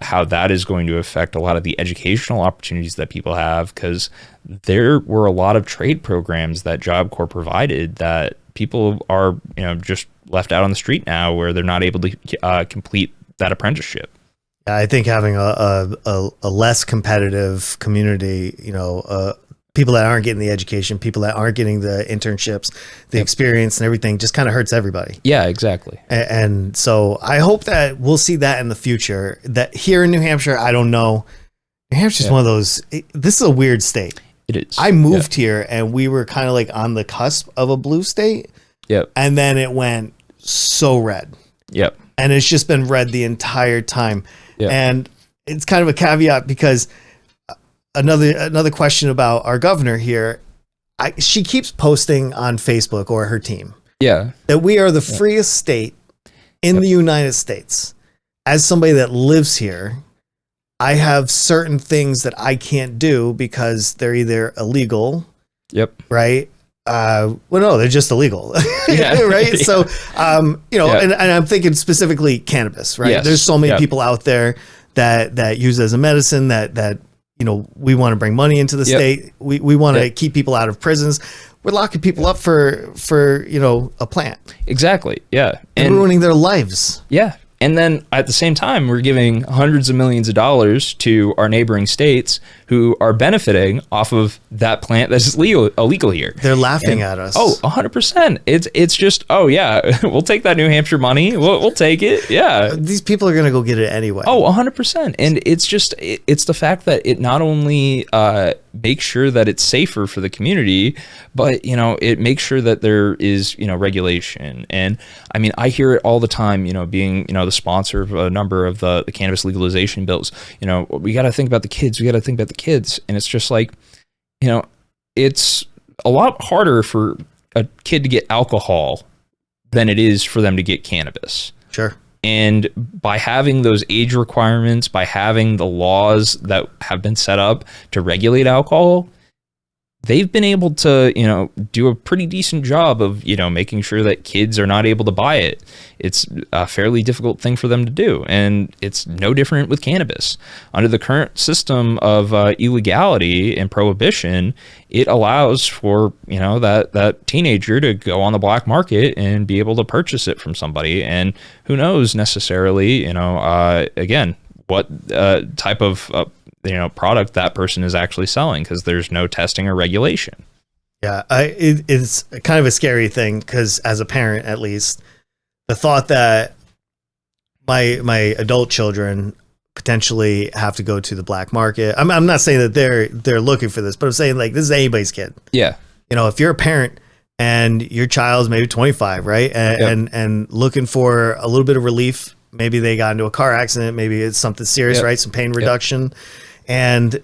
how that is going to affect a lot of the educational opportunities that people have, because there were a lot of trade programs that Job Corps provided that people are just left out on the street now, where they're not able to complete that apprenticeship. I think having a less competitive community, people that aren't getting the education, people that aren't getting the internships, the experience and everything, just kind of hurts everybody. Yeah, exactly. And so I hope that we'll see that in the future. That here in New Hampshire, I don't know. New Hampshire is one of those. This is a weird state. It is. I moved here, and we were kind of like on the cusp of a blue state. Yep. And then it went so red. Yep. And it's just been red the entire time. Yeah. And it's kind of a caveat, because another question about our governor here, she keeps posting on Facebook, or her team, that we are the freest state in the United States. As somebody that lives here, I have certain things that I can't do because they're either illegal Yep. right? Well, no, they're just illegal, Yeah. right? Yeah. So, Yeah. and I'm thinking specifically cannabis, right? Yes. There's so many Yep. people out there that use it as a medicine that we want to bring money into the Yep. state. We want to Yep. keep people out of prisons. We're locking people up for a plant Exactly. Yeah. and ruining their lives. Yeah. And then at the same time, we're giving hundreds of millions of dollars to our neighboring states who are benefiting off of that plant that's illegal here. They're laughing at us. Oh, 100%. It's just, oh yeah, we'll take that New Hampshire money. We'll take it. Yeah. These people are going to go get it anyway. Oh, 100%. And it's just, it's the fact that it not only makes sure that it's safer for the community, but, it makes sure that there is, regulation. And I mean, I hear it all the time, being, the sponsor of a number of the cannabis legalization bills, we got to think about the kids. We got to think about the kids. And it's just like, it's a lot harder for a kid to get alcohol than it is for them to get cannabis. Sure. And by having those age requirements, by having the laws that have been set up to regulate alcohol, they've been able to, do a pretty decent job of, making sure that kids are not able to buy it. It's a fairly difficult thing for them to do. And it's no different with cannabis. Under the current system of illegality and prohibition, it allows for, that teenager to go on the black market and be able to purchase it from somebody. And who knows necessarily, again, what type of product that person is actually selling, because there's no testing or regulation. Yeah, it's kind of a scary thing, because as a parent, at least, the thought that my adult children potentially have to go to the black market. I'm not saying that they're looking for this, but I'm saying, like, this is anybody's kid. Yeah. If you're a parent and your child's maybe 25, right, and looking for a little bit of relief, maybe they got into a car accident, maybe it's something serious, right, some pain reduction. And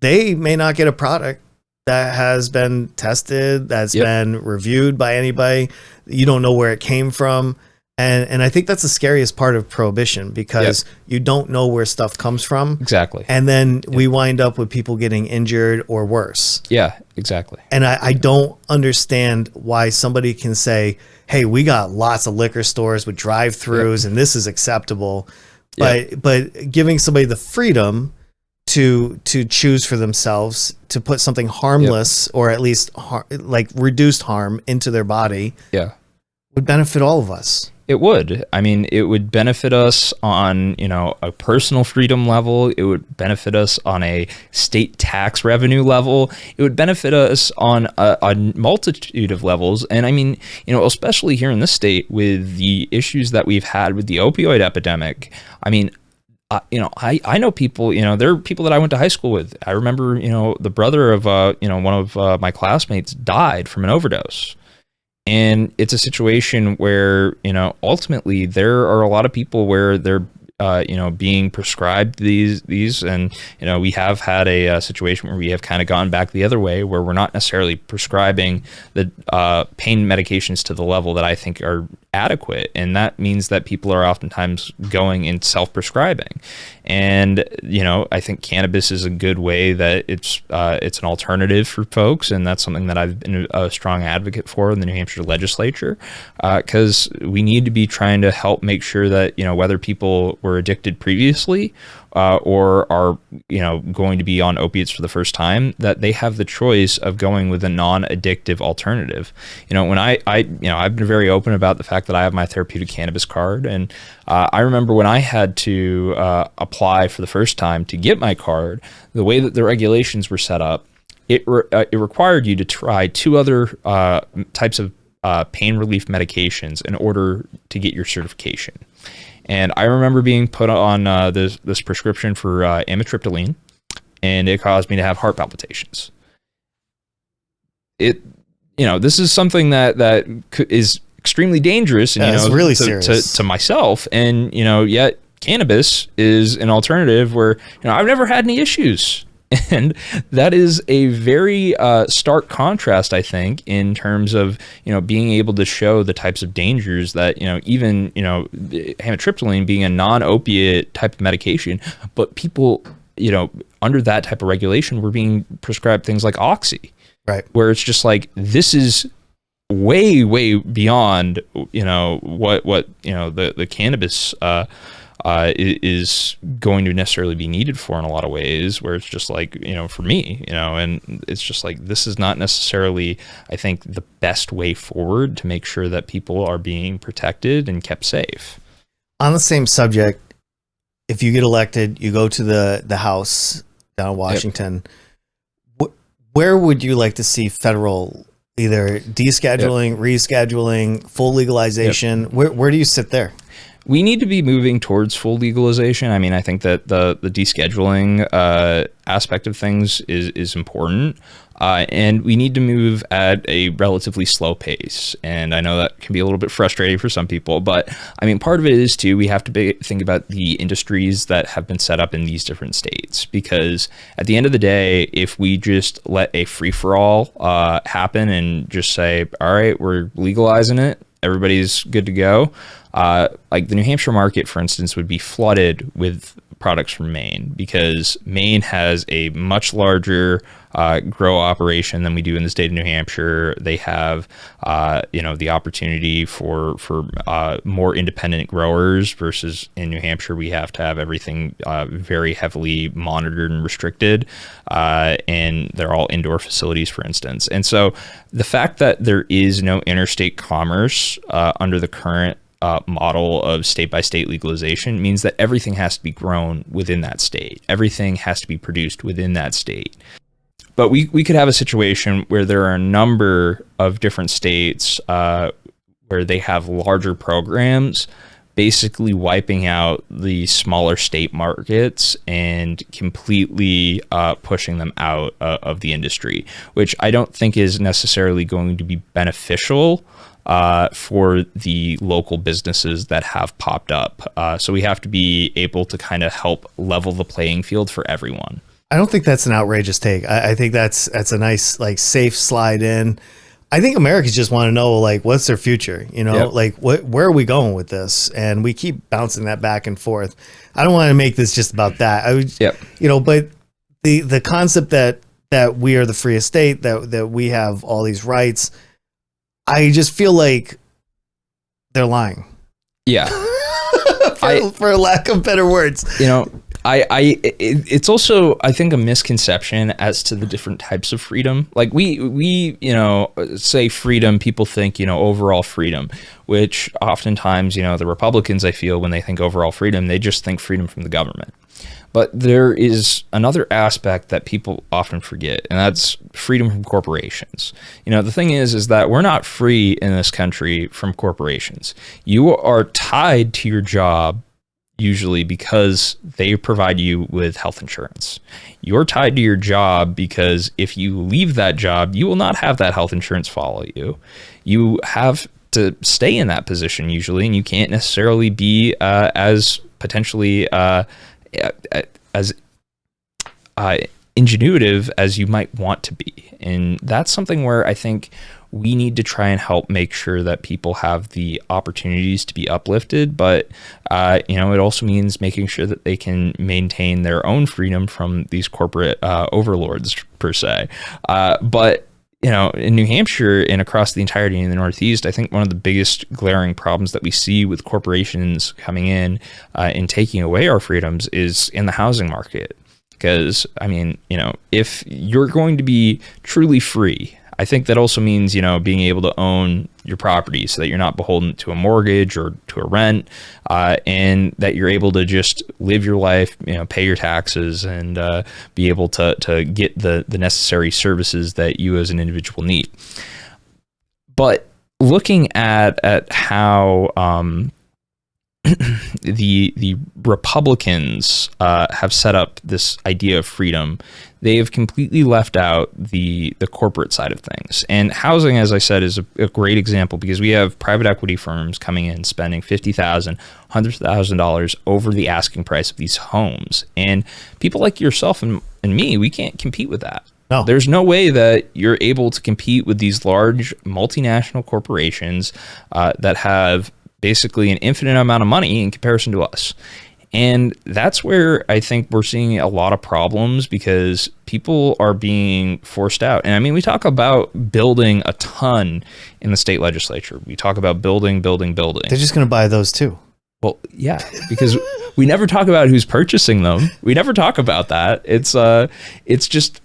they may not get a product that has been tested, that's been reviewed by anybody. You don't know where it came from. And I think that's the scariest part of prohibition, because you don't know where stuff comes from. Exactly. And then we wind up with people getting injured or worse. Yeah, exactly. And I don't understand why somebody can say, hey, we got lots of liquor stores with drive-throughs and this is acceptable. But giving somebody the freedom to choose for themselves, to put something harmless or at least reduced harm into their body would benefit all of us. It would. I mean, it would benefit us on, a personal freedom level. It would benefit us on a state tax revenue level. It would benefit us on a multitude of levels. And I mean, especially here in this state with the issues that we've had with the opioid epidemic. I mean, I know people, there are people that I went to high school with. I remember, the brother of, one of my classmates died from an overdose. And it's a situation where, ultimately there are a lot of people where they're, being prescribed these, and, we have had a situation where we have kind of gone back the other way, where we're not necessarily prescribing the pain medications to the level that I think are adequate. And that means that people are oftentimes going and self-prescribing. And, I think cannabis is a good way that it's an alternative for folks. And that's something that I've been a strong advocate for in the New Hampshire legislature, because we need to be trying to help make sure that, whether people were addicted previously or are, going to be on opiates for the first time, that they have the choice of going with a non-addictive alternative. When I've been very open about the fact that I have my therapeutic cannabis card. And I remember when I had to apply for the first time to get my card, the way that the regulations were set up, it required you to try two other types of pain relief medications in order to get your certification. And I remember being put on this prescription for amitriptyline, and it caused me to have heart palpitations. This is something that is extremely dangerous, and it's really serious to myself. And yet cannabis is an alternative where I've never had any issues. And that is a very stark contrast, I think, in terms of, being able to show the types of dangers that, even, amitriptyline being a non-opiate type of medication, but people, under that type of regulation were being prescribed things like Oxy. Right. where it's just like, this is way beyond, what the cannabis is going to necessarily be needed for in a lot of ways, where it's just like, for me, and it's just like, this is not necessarily, I think, the best way forward to make sure that people are being protected and kept safe. On the same subject, if you get elected, you go to the House down in Washington. Yep. Where would you like to see federal, either descheduling, rescheduling, full legalization? Yep. Where do you sit there? We need to be moving towards full legalization. I mean, I think that the descheduling aspect of things is important. And we need to move at a relatively slow pace. And I know that can be a little bit frustrating for some people, but I mean, part of it is too, we have to think about the industries that have been set up in these different states, because at the end of the day, if we just let a free-for-all happen and just say, all right, we're legalizing it, everybody's good to go. Like the New Hampshire market, for instance, would be flooded with products from Maine, because Maine has a much larger grow operation than we do in the state of New Hampshire. They have, the opportunity for more independent growers, versus in New Hampshire, we have to have everything very heavily monitored and restricted. And they're all indoor facilities, for instance. And so the fact that there is no interstate commerce under the current model of state-by-state legalization means that everything has to be grown within that state. Everything has to be produced within that state. But we could have a situation where there are a number of different states where they have larger programs, basically wiping out the smaller state markets and completely pushing them out of the industry, which I don't think is necessarily going to be beneficial for the local businesses that have popped up. So we have to be able to kind of help level the playing field for everyone. I don't think that's an outrageous take. I think that's a nice, like, safe slide in. I think Americans just want to know, like, what's their future? Yep. Like, where are we going with this? And we keep bouncing that back and forth. I don't want to make this just about that. Yep. But the concept that we are the freest state, that we have all these rights, I just feel like they're lying. Yeah. for lack of better words. It's also, I think, a misconception as to the different types of freedom. Like we say freedom, people think, overall freedom, which oftentimes, the Republicans, I feel, when they think overall freedom, they just think freedom from the government. But there is another aspect that people often forget, and that's freedom from corporations. The thing is that we're not free in this country from corporations. You are tied to your job, usually because they provide you with health insurance. You're tied to your job because if you leave that job, you will not have that health insurance follow you. You have to stay in that position usually, and you can't necessarily be as potentially as ingenuitive as you might want to be. And that's something where I think we need to try and help make sure that people have the opportunities to be uplifted. But, it also means making sure that they can maintain their own freedom from these corporate overlords, per se. But in New Hampshire and across the entirety of the Northeast, I think one of the biggest glaring problems that we see with corporations coming in and taking away our freedoms is in the housing market. Because, if you're going to be truly free, I think that also means, being able to own your property so that you're not beholden to a mortgage or to a rent, and that you're able to just live your life, pay your taxes, and be able to get the necessary services that you as an individual need. But looking at how the Republicans have set up this idea of freedom, they have completely left out the corporate side of things. And housing, as I said, is a great example, because we have private equity firms coming in spending $50,000, $100,000 over the asking price of these homes. And people like yourself and me, we can't compete with that. No. There's no way that you're able to compete with these large multinational corporations that have basically an infinite amount of money in comparison to us. And that's where I think we're seeing a lot of problems because people are being forced out. And I mean, we talk about building a ton in the state legislature. We talk about building. They're just going to buy those too. Well, yeah, because we never talk about who's purchasing them. We never talk about that. It's just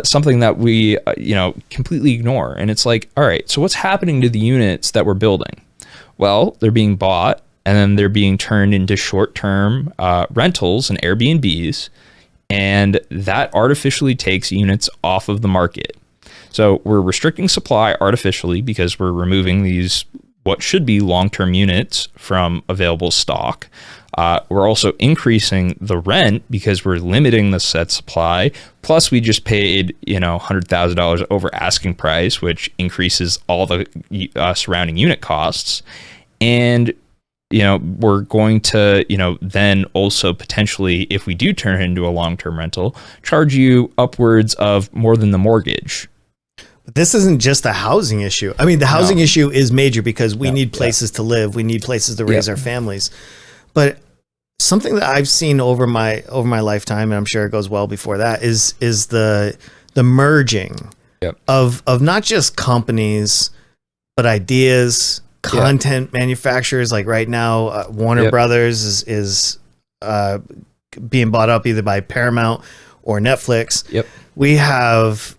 something that we, completely ignore. And it's like, all right, so what's happening to the units that we're building? Well, they're being bought and then they're being turned into short-term rentals and Airbnbs. And that artificially takes units off of the market. So we're restricting supply artificially because we're removing these what should be long-term units from available stock. We're also increasing the rent because we're limiting the set supply. Plus, we just paid, $100,000 over asking price, which increases all the surrounding unit costs. And, we're going to, then also potentially, if we do turn it into a long-term rental, charge you upwards of more than the mortgage. This isn't just a housing issue. I mean, the housing issue is major because we need places to live. We need places to raise our families. But something that I've seen over my lifetime, and I'm sure it goes well before that, is the merging of not just companies, but ideas, content manufacturers. Like right now, Warner Brothers is being bought up either by Paramount or Netflix. We have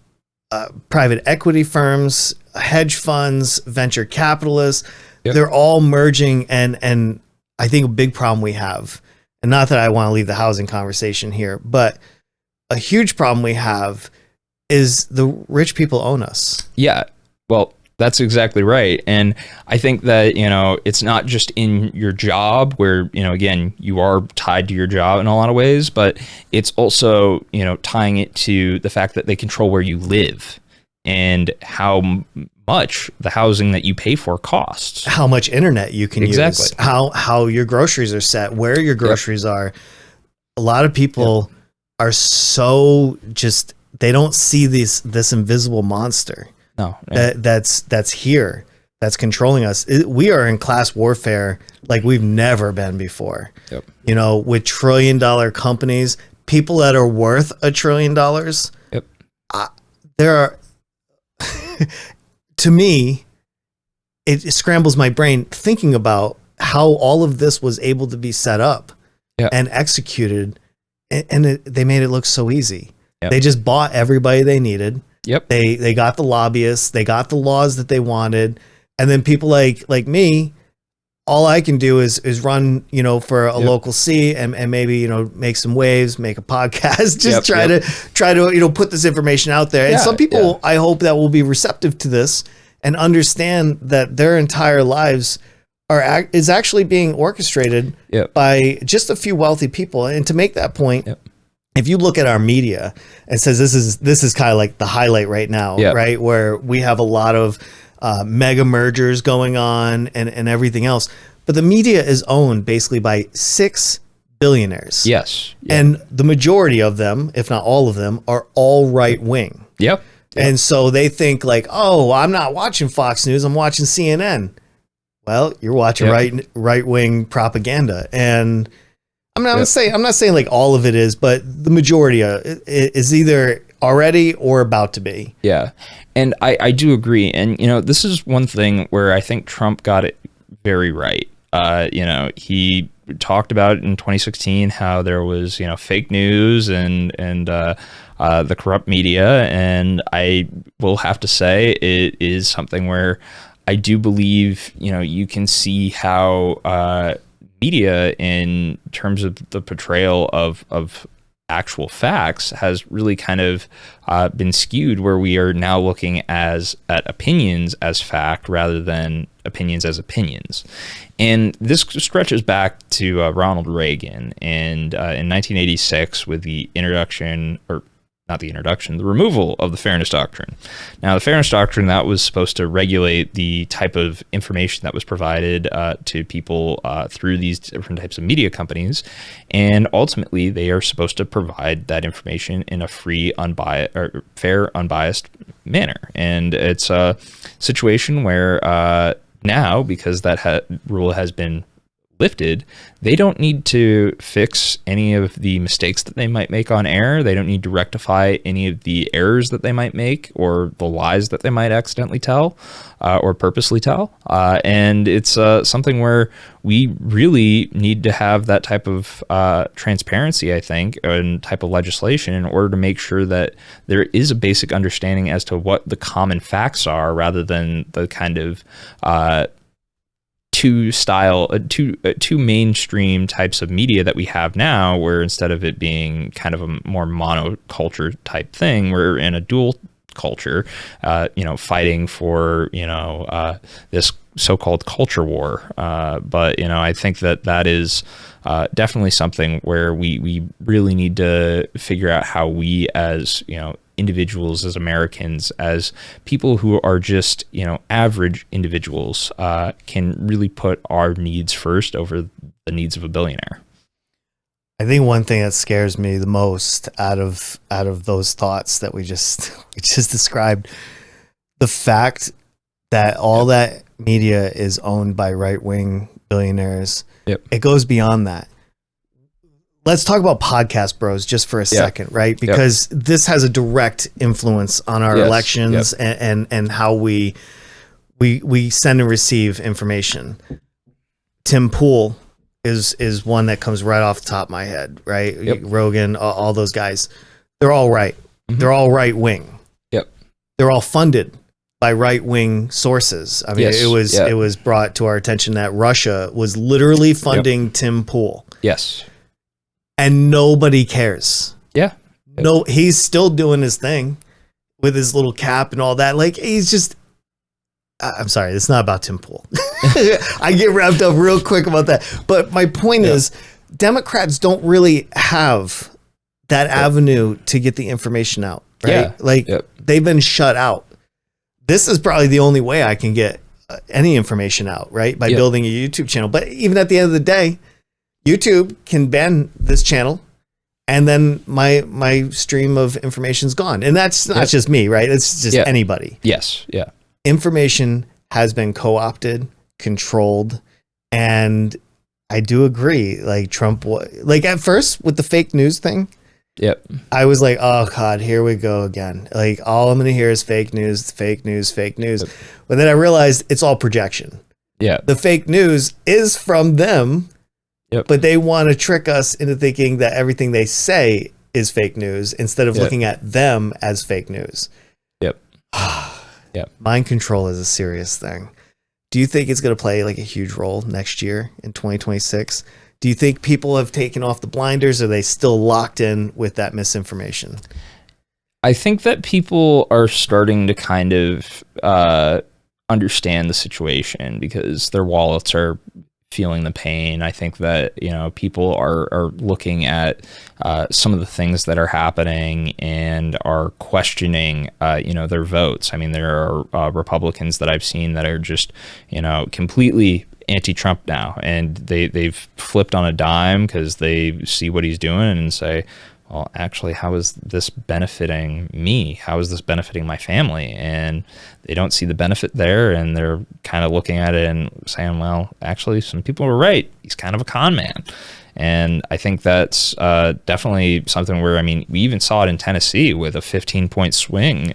private equity firms, hedge funds, venture capitalists. They're all merging, and I think a big problem we have, and not that I want to leave the housing conversation here, but a huge problem we have is the rich people own us. Yeah, well, that's exactly right. And I think that, it's not just in your job where, again, you are tied to your job in a lot of ways, but it's also, tying it to the fact that they control where you live and how much the housing that you pay for costs. How much internet you can use. How your groceries are set, where your groceries are. A lot of people are so just, they don't see this invisible monster. No, that's here, that's controlling us. We are in class warfare like we've never been before. With $1 trillion companies, people that are worth $1 trillion. There are, to me, it scrambles my brain thinking about how all of this was able to be set up and executed, and they made it look so easy. They just bought everybody they needed. They got the lobbyists, they got the laws that they wanted, and then people like me, all I can do is run, for a local seat and maybe, make some waves, make a podcast, just try to put this information out there. And some people, I hope, that will be receptive to this and understand that their entire lives is actually being orchestrated by just a few wealthy people. And to make that point, if you look at our media, it says this is kind of like the highlight right now, right? Where we have a lot of mega mergers going on and everything else. But the media is owned basically by 6 billionaires. Yes. And the majority of them, if not all of them, are all right wing. And so they think like, oh, I'm not watching Fox News, I'm watching CNN. Well, you're watching right wing propaganda. And I'm not saying like all of it is, but the majority is either already or about to be. Yeah. And I do agree. And, this is one thing where I think Trump got it very right. He talked about in 2016 how there was, fake news and the corrupt media. And I will have to say it is something where I do believe, you can see how media in terms of the portrayal of actual facts has really kind of been skewed, where we are now looking at opinions as fact rather than opinions as opinions. And this stretches back to Ronald Reagan and in 1986 with the the removal of the Fairness Doctrine. Now, the Fairness Doctrine, that was supposed to regulate the type of information that was provided to people through these different types of media companies. And ultimately, they are supposed to provide that information in a free, fair, unbiased manner. And it's a situation where now, because that rule has been lifted, they don't need to fix any of the mistakes that they might make on air. They don't need to rectify any of the errors that they might make or the lies that they might accidentally tell or purposely tell. And it's something where we really need to have that type of transparency, I think, and type of legislation in order to make sure that there is a basic understanding as to what the common facts are, rather than the kind of two mainstream types of media that we have now, where instead of it being kind of a more monoculture type thing, we're in a dual culture, fighting for, this so-called culture war. But, I think that is definitely something where we really need to figure out how we, as, individuals, as Americans, as people who are just, average individuals, can really put our needs first over the needs of a billionaire. I think one thing that scares me the most out of those thoughts that we just described, the fact that all that media is owned by right-wing billionaires. Yep. It goes beyond that. Let's talk about Podcast Bros just for a second, right? Because this has a direct influence on our elections and how we send and receive information. Tim Pool is one that comes right off the top of my head, right? Yep. Rogan, all those guys, they're all right. Mm-hmm. They're all right wing. Yep. They're all funded by right wing sources. I mean, it was brought to our attention that Russia was literally funding Tim Pool. Yes. And nobody cares. Yeah. No, he's still doing his thing with his little cap and all that. Like, he's just, I'm sorry, it's not about Tim Pool. I get wrapped up real quick about that. But my point is, Democrats don't really have that avenue to get the information out, right? Yeah. Like, they've been shut out. This is probably the only way I can get any information out, right? By building a YouTube channel. But even at the end of the day, YouTube can ban this channel, and then my stream of information is gone. And that's not just me, right? It's just anybody. Yes. Yeah. Information has been co-opted, controlled, and I do agree. Like, Trump, like, at first with the fake news thing, I was like, oh God, here we go again. Like, all I'm going to hear is fake news, fake news, fake news. But then I realized it's all projection. Yeah. The fake news is from them. Yep. But they want to trick us into thinking that everything they say is fake news instead of looking at them as fake news. Yep. Mind control is a serious thing. Do you think it's going to play like a huge role next year in 2026? Do you think people have taken off the blinders, or are they still locked in with that misinformation? I think that people are starting to kind of understand the situation because their wallets are feeling the pain. I think that, people are looking at some of the things that are happening and are questioning, their votes. I mean, there are Republicans that I've seen that are just, completely anti-Trump now, and they've flipped on a dime because they see what he's doing and say, well, actually, how is this benefiting me? How is this benefiting my family? And they don't see the benefit there, and they're kind of looking at it and saying, well, actually, some people were right. He's kind of a con man. And I think that's definitely something where, I mean, we even saw it in Tennessee with a 15-point swing.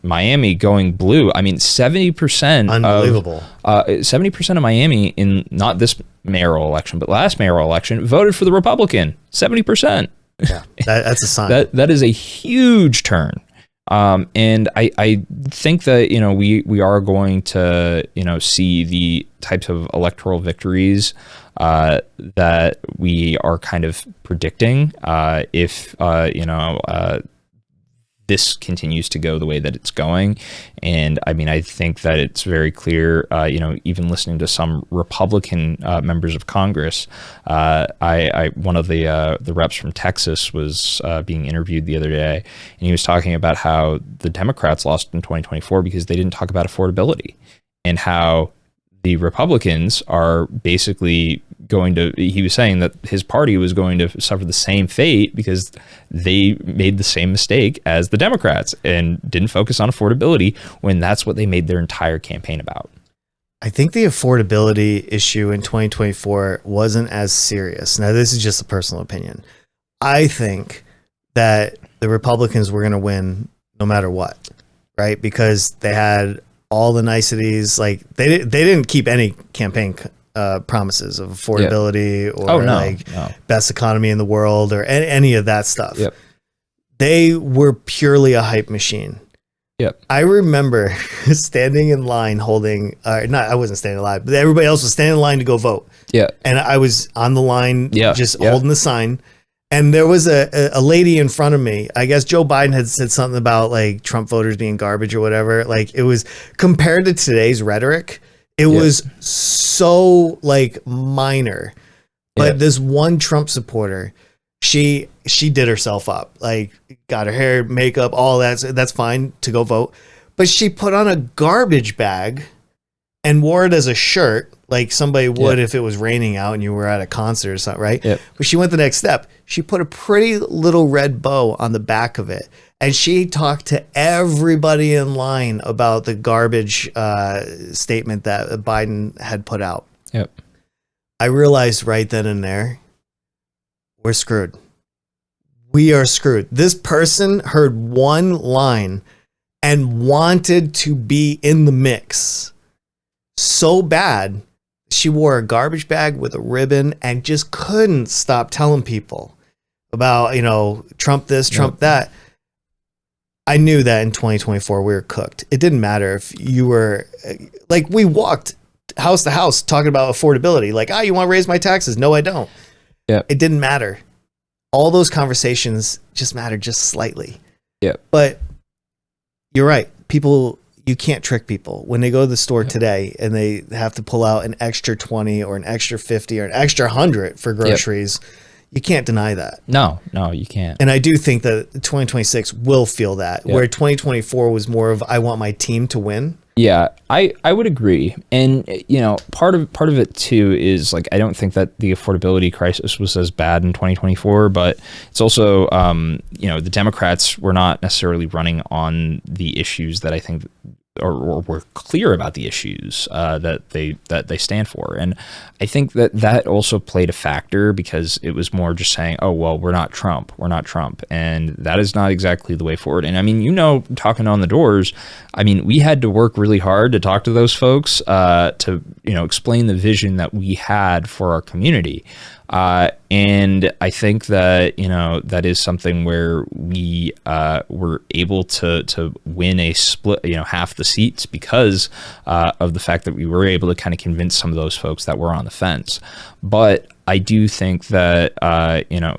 Miami going blue. I mean, 70%. Unbelievable. 70% of Miami in not this mayoral election, but last mayoral election voted for the Republican. 70%. Yeah, that's a sign. That is a huge turn. And I think that, we are going to, see the types of electoral victories that we are kind of predicting if this continues to go the way that it's going. And I mean, I think that it's very clear, even listening to some Republican members of Congress, one of the reps from Texas was being interviewed the other day, and he was talking about how the Democrats lost in 2024 because they didn't talk about affordability, and how the Republicans are basically he was saying that his party was going to suffer the same fate because they made the same mistake as the Democrats and didn't focus on affordability when that's what they made their entire campaign about. I think the affordability issue in 2024 wasn't as serious. Now, this is just a personal opinion. I think that the Republicans were going to win no matter what, right? Because they had all the niceties. Like they didn't keep any campaign promises of affordability or best economy in the world or any of that stuff. Yep. They were purely a hype machine. Yep. I remember standing in line I wasn't standing in line, but everybody else was standing in line to go vote. Yeah. And I was on the line holding the sign. And there was a lady in front of me. I guess Joe Biden had said something about like Trump voters being garbage or whatever. Like it was compared to today's rhetoric, it was so like minor. But this one Trump supporter, she did herself up, like got her hair, makeup, all that's fine to go vote. But she put on a garbage bag and wore it as a shirt, like somebody would if it was raining out and you were at a concert or something, right? Yep. But she went the next step. She put a pretty little red bow on the back of it. And she talked to everybody in line about the garbage statement that Biden had put out. Yep. I realized right then and there, we're screwed. We are screwed. This person heard one line and wanted to be in the mix so bad. She wore a garbage bag with a ribbon and just couldn't stop telling people about, Trump this, Trump that. I knew that in 2024 we were cooked. It didn't matter if you were like, we walked house to house talking about affordability. Like, you want to raise my taxes? No, I don't. Yeah. It didn't matter. All those conversations just mattered just slightly. Yeah. But you're right. You can't trick people when they go to the store today and they have to pull out an extra 20 or an extra 50 or an extra 100 for groceries. You can't deny that. No, you can't. And I do think that 2026 will feel that, where 2024 was more of, I want my team to win. Yeah, I would agree. And, part of it too is like, I don't think that the affordability crisis was as bad in 2024, but it's also, the Democrats were not necessarily running on the issues that I think or were clear about the issues that they stand for. And I think that also played a factor because it was more just saying, oh, well, we're not Trump. And that is not exactly the way forward. And I mean, talking on the doors, I mean, we had to work really hard to talk to those folks to, explain the vision that we had for our community. And I think that, that is something where we were able to win a split, half the seats because of the fact that we were able to kind of convince some of those folks that were on the fence. But I do think that,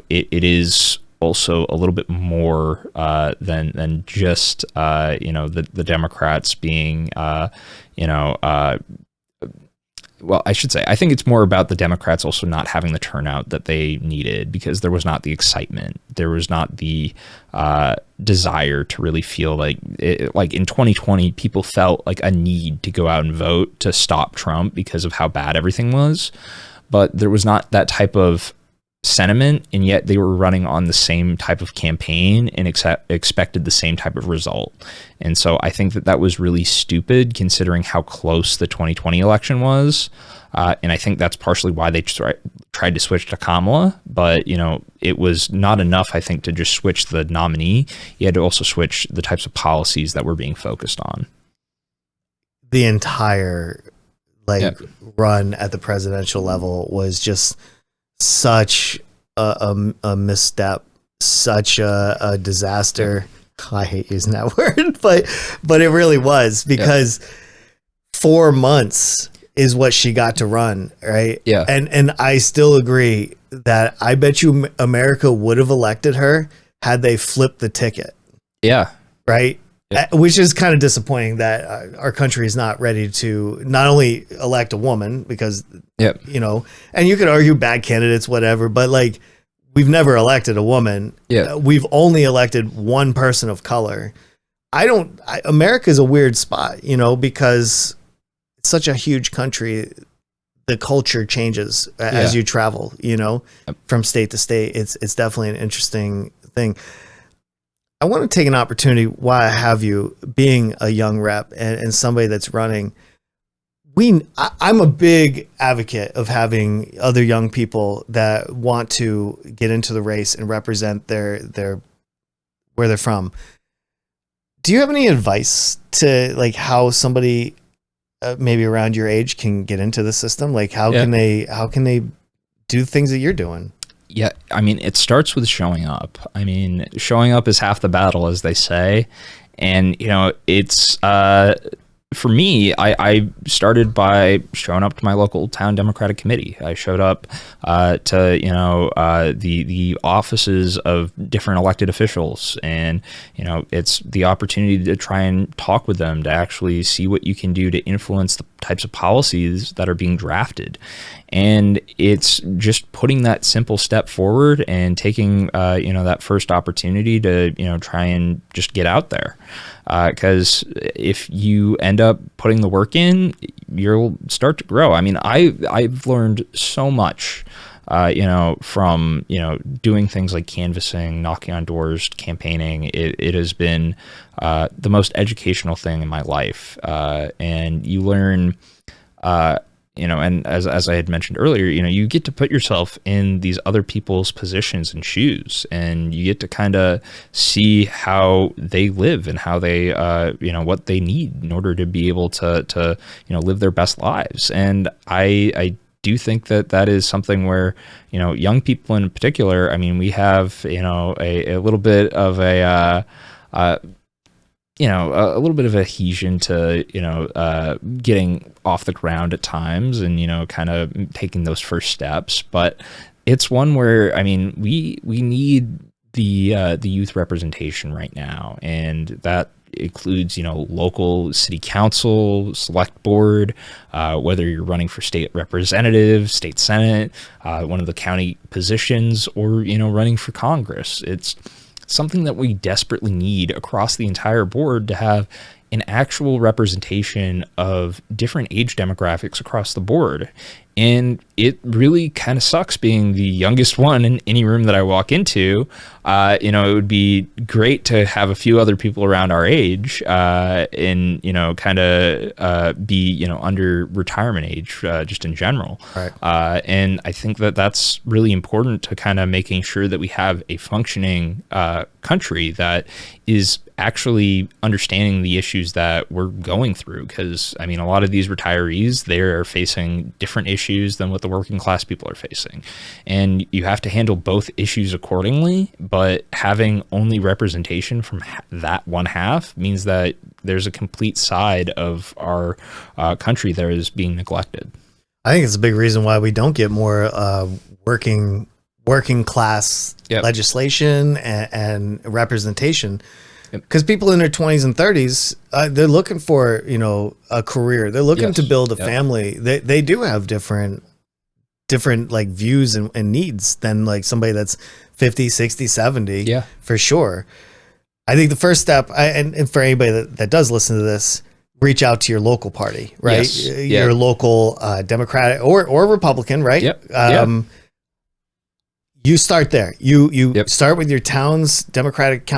it is also a little bit more than just, the Democrats being, well, I should say, I think it's more about the Democrats also not having the turnout that they needed because there was not the excitement. There was not the desire to really feel like in 2020, people felt like a need to go out and vote to stop Trump because of how bad everything was. But there was not that type of sentiment, and yet they were running on the same type of campaign and expected the same type of result. And so I think that was really stupid considering how close the 2020 election was. And I think that's partially why they tried to switch to Kamala. But, it was not enough, I think, to just switch the nominee. You had to also switch the types of policies that were being focused on. The entire run at the presidential level was just such a misstep, such a disaster. I hate using that word, but it really was because 4 months is what she got to run, right? Yeah. And I still agree that I bet you America would have elected her had they flipped the ticket. Yeah. Right? Yep. Which is kind of disappointing that our country is not ready to not only elect a woman because, and you could argue bad candidates, whatever, but like we've never elected a woman. Yeah. We've only elected one person of color. America is a weird spot, because it's such a huge country. The culture changes as you travel, from state to state. It's definitely an interesting thing. I want to take an opportunity while I have you being a young rep and somebody that's running. I'm a big advocate of having other young people that want to get into the race and represent their where they're from. Do you have any advice to like how somebody maybe around your age can get into the system? Like how can they do things that you're doing? Yeah, I mean, it starts with showing up. I mean, showing up is half the battle, as they say. And, you know, it's, for me, I started by showing up to my local town Democratic committee. I showed up to, you know, the offices of different elected officials. And, you know, it's the opportunity to try and talk with them, to actually see what you can do to influence the types of policies that are being drafted. And it's just putting that simple step forward and taking, you know, that first opportunity to, you know, try and just get out there. Because if you end up putting the work in, you'll start to grow. I mean, I've learned so much, you know, from, you know, doing things like canvassing, knocking on doors, campaigning. It has been the most educational thing in my life. And you learn, you know, and as I had mentioned earlier, you know, you get to put yourself in these other people's positions and shoes, and you get to kind of see how they live and how they, you know, what they need in order to be able to, you know, live their best lives. And I do think that is something where, you know, young people in particular, I mean, we have, you know, a little bit of a, you know, a little bit of adhesion to, you know, getting off the ground at times and, you know, kind of taking those first steps. But it's one where, I mean, we need the youth representation right now. And that includes, you know, local city council, select board, whether you're running for state representative, state senate, one of the county positions, or, you know, running for Congress. It's something that we desperately need across the entire board, to have an actual representation of different age demographics across the board. And it really kind of sucks being the youngest one in any room that I walk into. You know, it would be great to have a few other people around our age, and, you know, kind of be, you know, under retirement age, just in general. Right. And I think that that's really important to kind of making sure that we have a functioning country that is actually understanding the issues that we're going through. Because, I mean, a lot of these retirees, they're facing different issues than what the working class people are facing. And you have to handle both issues accordingly, but having only representation from that one half means that there's a complete side of our country that is being neglected. I think it's a big reason why we don't get more working class legislation and representation. Because people in their 20s and 30s, they're looking for, you know, a career. They're looking to build a family. They do have different like views and needs than like somebody that's 50, 60, 70, for sure. I think the first step, and for anybody that does listen to this, reach out to your local party, right? Your local Democratic or Republican, right? You start there. You start with your town's Democratic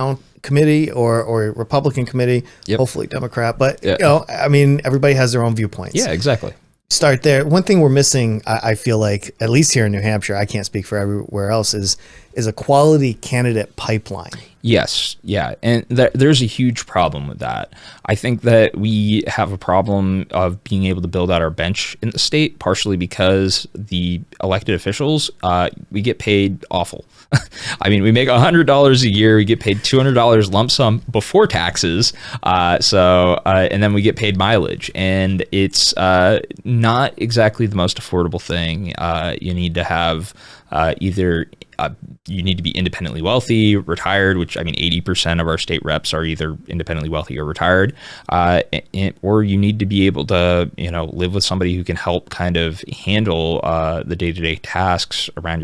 committee or Republican committee, hopefully Democrat, but you know, I mean, everybody has their own viewpoints. Yeah, exactly. Start there. One thing we're missing, I feel like, at least here in New Hampshire, I can't speak for everywhere else, is a quality candidate pipeline. Yes. Yeah. And there's a huge problem with that. I think that we have a problem of being able to build out our bench in the state, partially because the elected officials, we get paid awful. I mean, we make $100 a year. We get paid $200 lump sum before taxes. And then we get paid mileage, and it's not exactly the most affordable thing. You need to have either you need to be independently wealthy, retired, which, I mean, 80% of our state reps are either independently wealthy or retired, or you need to be able to, you know, live with somebody who can help kind of handle the day-to-day tasks around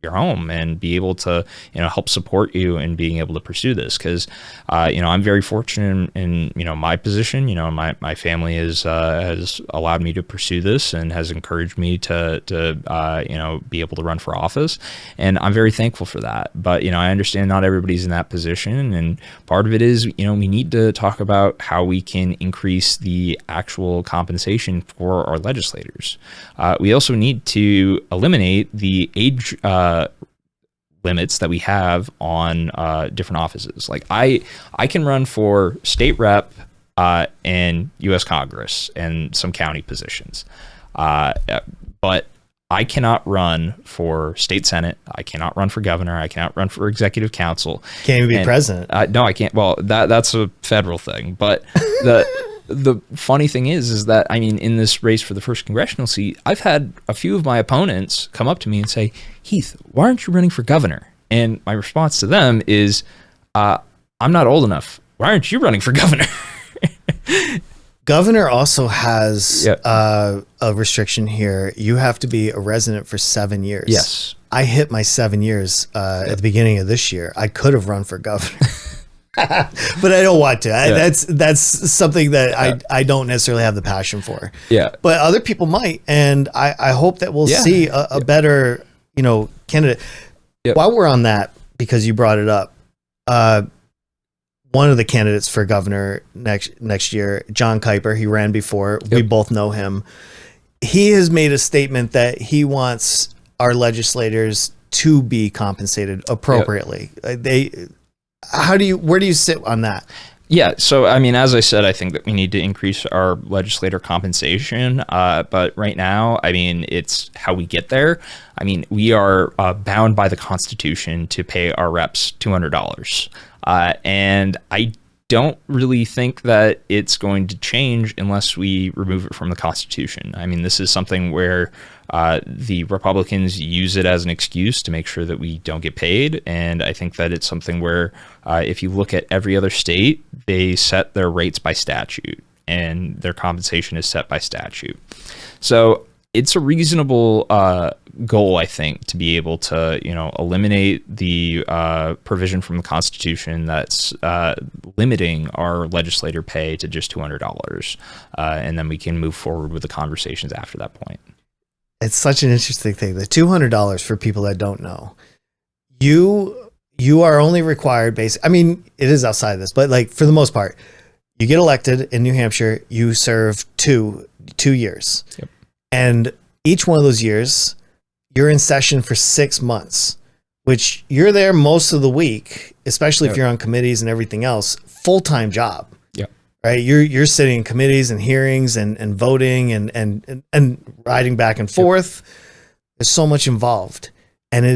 your your home and be able to, help support you in being able to pursue this. Cause, I'm very fortunate in my position. My family has allowed me to pursue this and has encouraged me to be able to run for office. And I'm very thankful for that. But, I understand not everybody's in that position. And part of it is, we need to talk about how we can increase the actual compensation for our legislators. We also need to eliminate the age limits that we have on different offices. Like I can run for state rep and U.S. Congress and some county positions, but I cannot run for state senate. I cannot run for governor. I cannot run for executive council. Can't even be president. No, I can't. Well, that's a federal thing, but the funny thing is that, in this race for the first congressional seat, I've had a few of my opponents come up to me and say, Heath, why aren't you running for governor? And my response to them is, I'm not old enough. Why aren't you running for governor? Governor also has a restriction here. You have to be a resident for 7 years. Yes. I hit my 7 years at the beginning of this year. I could have run for governor. But I don't want to. That's something that I don't necessarily have the passion for. Yeah. But other people might, and I hope that we'll see a better, candidate. Yep. While we're on that, because you brought it up, one of the candidates for governor next year, John Kuiper, he ran before. Yep. We both know him. He has made a statement that he wants our legislators to be compensated appropriately. Yep. Where do you sit on that? Yeah. So, as I said, I think that we need to increase our legislator compensation. But right now, it's how we get there. We are bound by the Constitution to pay our reps $200. And I don't really think that it's going to change unless we remove it from the Constitution. This is something where the Republicans use it as an excuse to make sure that we don't get paid. And I think that it's something where if you look at every other state, they set their rates by statute and their compensation is set by statute. So it's a reasonable goal, I think, to be able to, eliminate the provision from the Constitution that's limiting our legislator pay to just $200. And then we can move forward with the conversations after that point. It's such an interesting thing. The $200, for people that don't know, you are only required it is outside of this, but like for the most part, you get elected in New Hampshire, you serve two years. Yep. And each one of those years, you're in session for 6 months, which you're there most of the week, especially if you're on committees and everything else, full-time job. Yeah. Right. You're sitting in committees and hearings and voting and riding back and forth. There's so much involved. And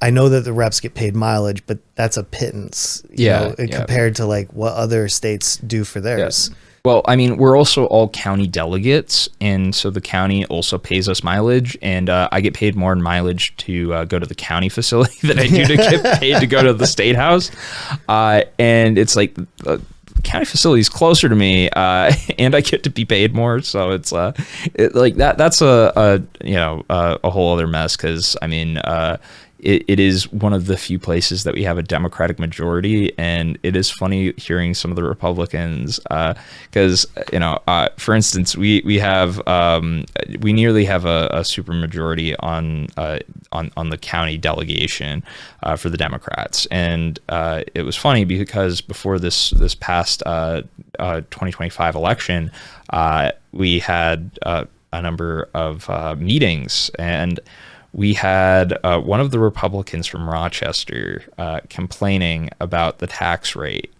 I know that the reps get paid mileage, but that's a pittance, compared to like what other states do for theirs. Yeah. Well, we're also all county delegates, and so the county also pays us mileage, and I get paid more in mileage to go to the county facility than I do to get paid to go to the state house. And it's like the county facility is closer to me, and I get to be paid more. So it's that's a whole other mess, because it is one of the few places that we have a Democratic majority, and it is funny hearing some of the Republicans, because for instance, we nearly have a super majority on the county delegation for the Democrats, and it was funny because before this past 2025 election, we had a number of meetings, and we had one of the Republicans from Rochester complaining about the tax rate.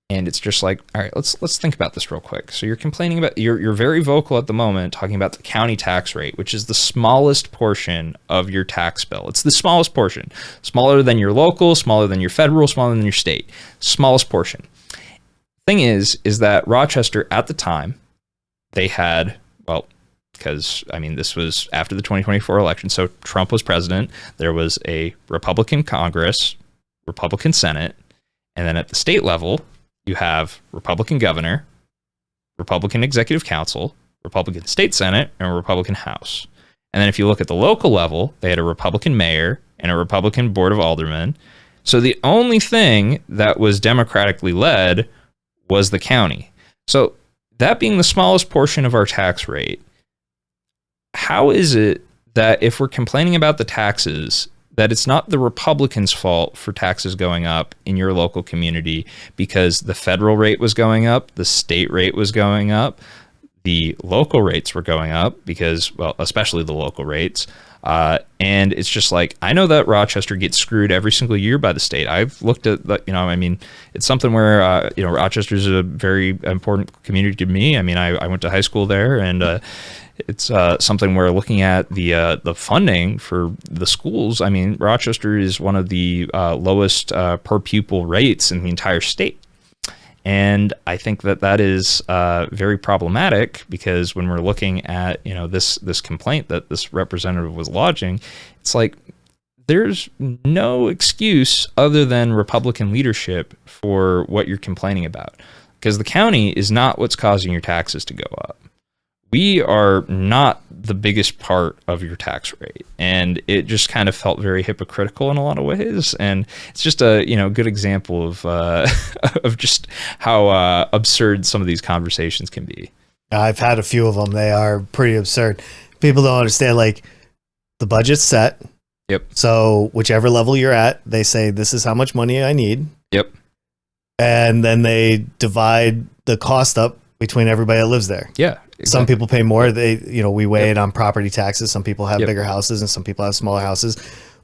And it's just like, all right, let's think about this real quick. So you're complaining about, you're very vocal at the moment talking about the county tax rate, which is the smallest portion of your tax bill. It's the smallest portion, smaller than your local, smaller than your federal, smaller than your state, smallest portion. Thing is that Rochester at the time, they had, because this was after the 2024 election, so Trump was president, there was a Republican Congress, Republican Senate, and then at the state level, you have Republican governor, Republican executive council, Republican state senate, and a Republican house. And then if you look at the local level, they had a Republican mayor, and a Republican board of aldermen. So the only thing that was democratically led was the county. So that being the smallest portion of our tax rate, how is it that if we're complaining about the taxes, that it's not the Republicans' fault for taxes going up in your local community because the federal rate was going up, the state rate was going up, the local rates were going up because, well, especially the local rates. And it's just like, I know that Rochester gets screwed every single year by the state. I've looked at the, I mean, it's something where, Rochester is a very important community to me. I mean, I went to high school there, and it's something where looking at the funding for the schools, I mean, Rochester is one of the lowest per pupil rates in the entire state. And I think that is very problematic, because when we're looking at, this complaint that this representative was lodging, it's like there's no excuse other than Republican leadership for what you're complaining about, because the county is not what's causing your taxes to go up. We are not the biggest part of your tax rate, and it just kind of felt very hypocritical in a lot of ways. And it's just a good example of of just how absurd some of these conversations can be. I've had a few of them. They are pretty absurd. People don't understand, like, the budget's set. Yep. So whichever level you're at, they say, this is how much money I need. Yep. And then they divide the cost up between everybody that lives there. Yeah. Exactly. Some people pay more. We weigh it on property taxes. Some people have bigger houses and some people have smaller houses.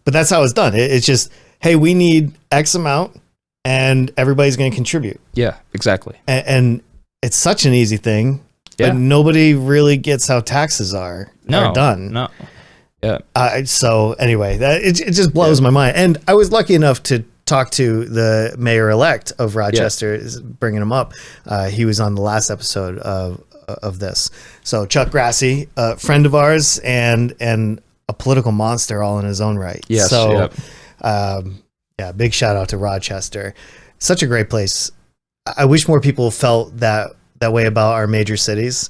But that's how it's done. It's just, hey, we need X amount and everybody's going to contribute. Yeah, exactly. And it's such an easy thing, Yeah. but nobody really gets how taxes are done. No. Yeah. So anyway, it just blows my mind. And I was lucky enough to talk to the mayor-elect of Rochester, bringing him up. He was on the last episode of this. So Chuck Grassi, a friend of ours and a political monster all in his own right. Yes. So, big shout out to Rochester. Such a great place. I wish more people felt that way about our major cities,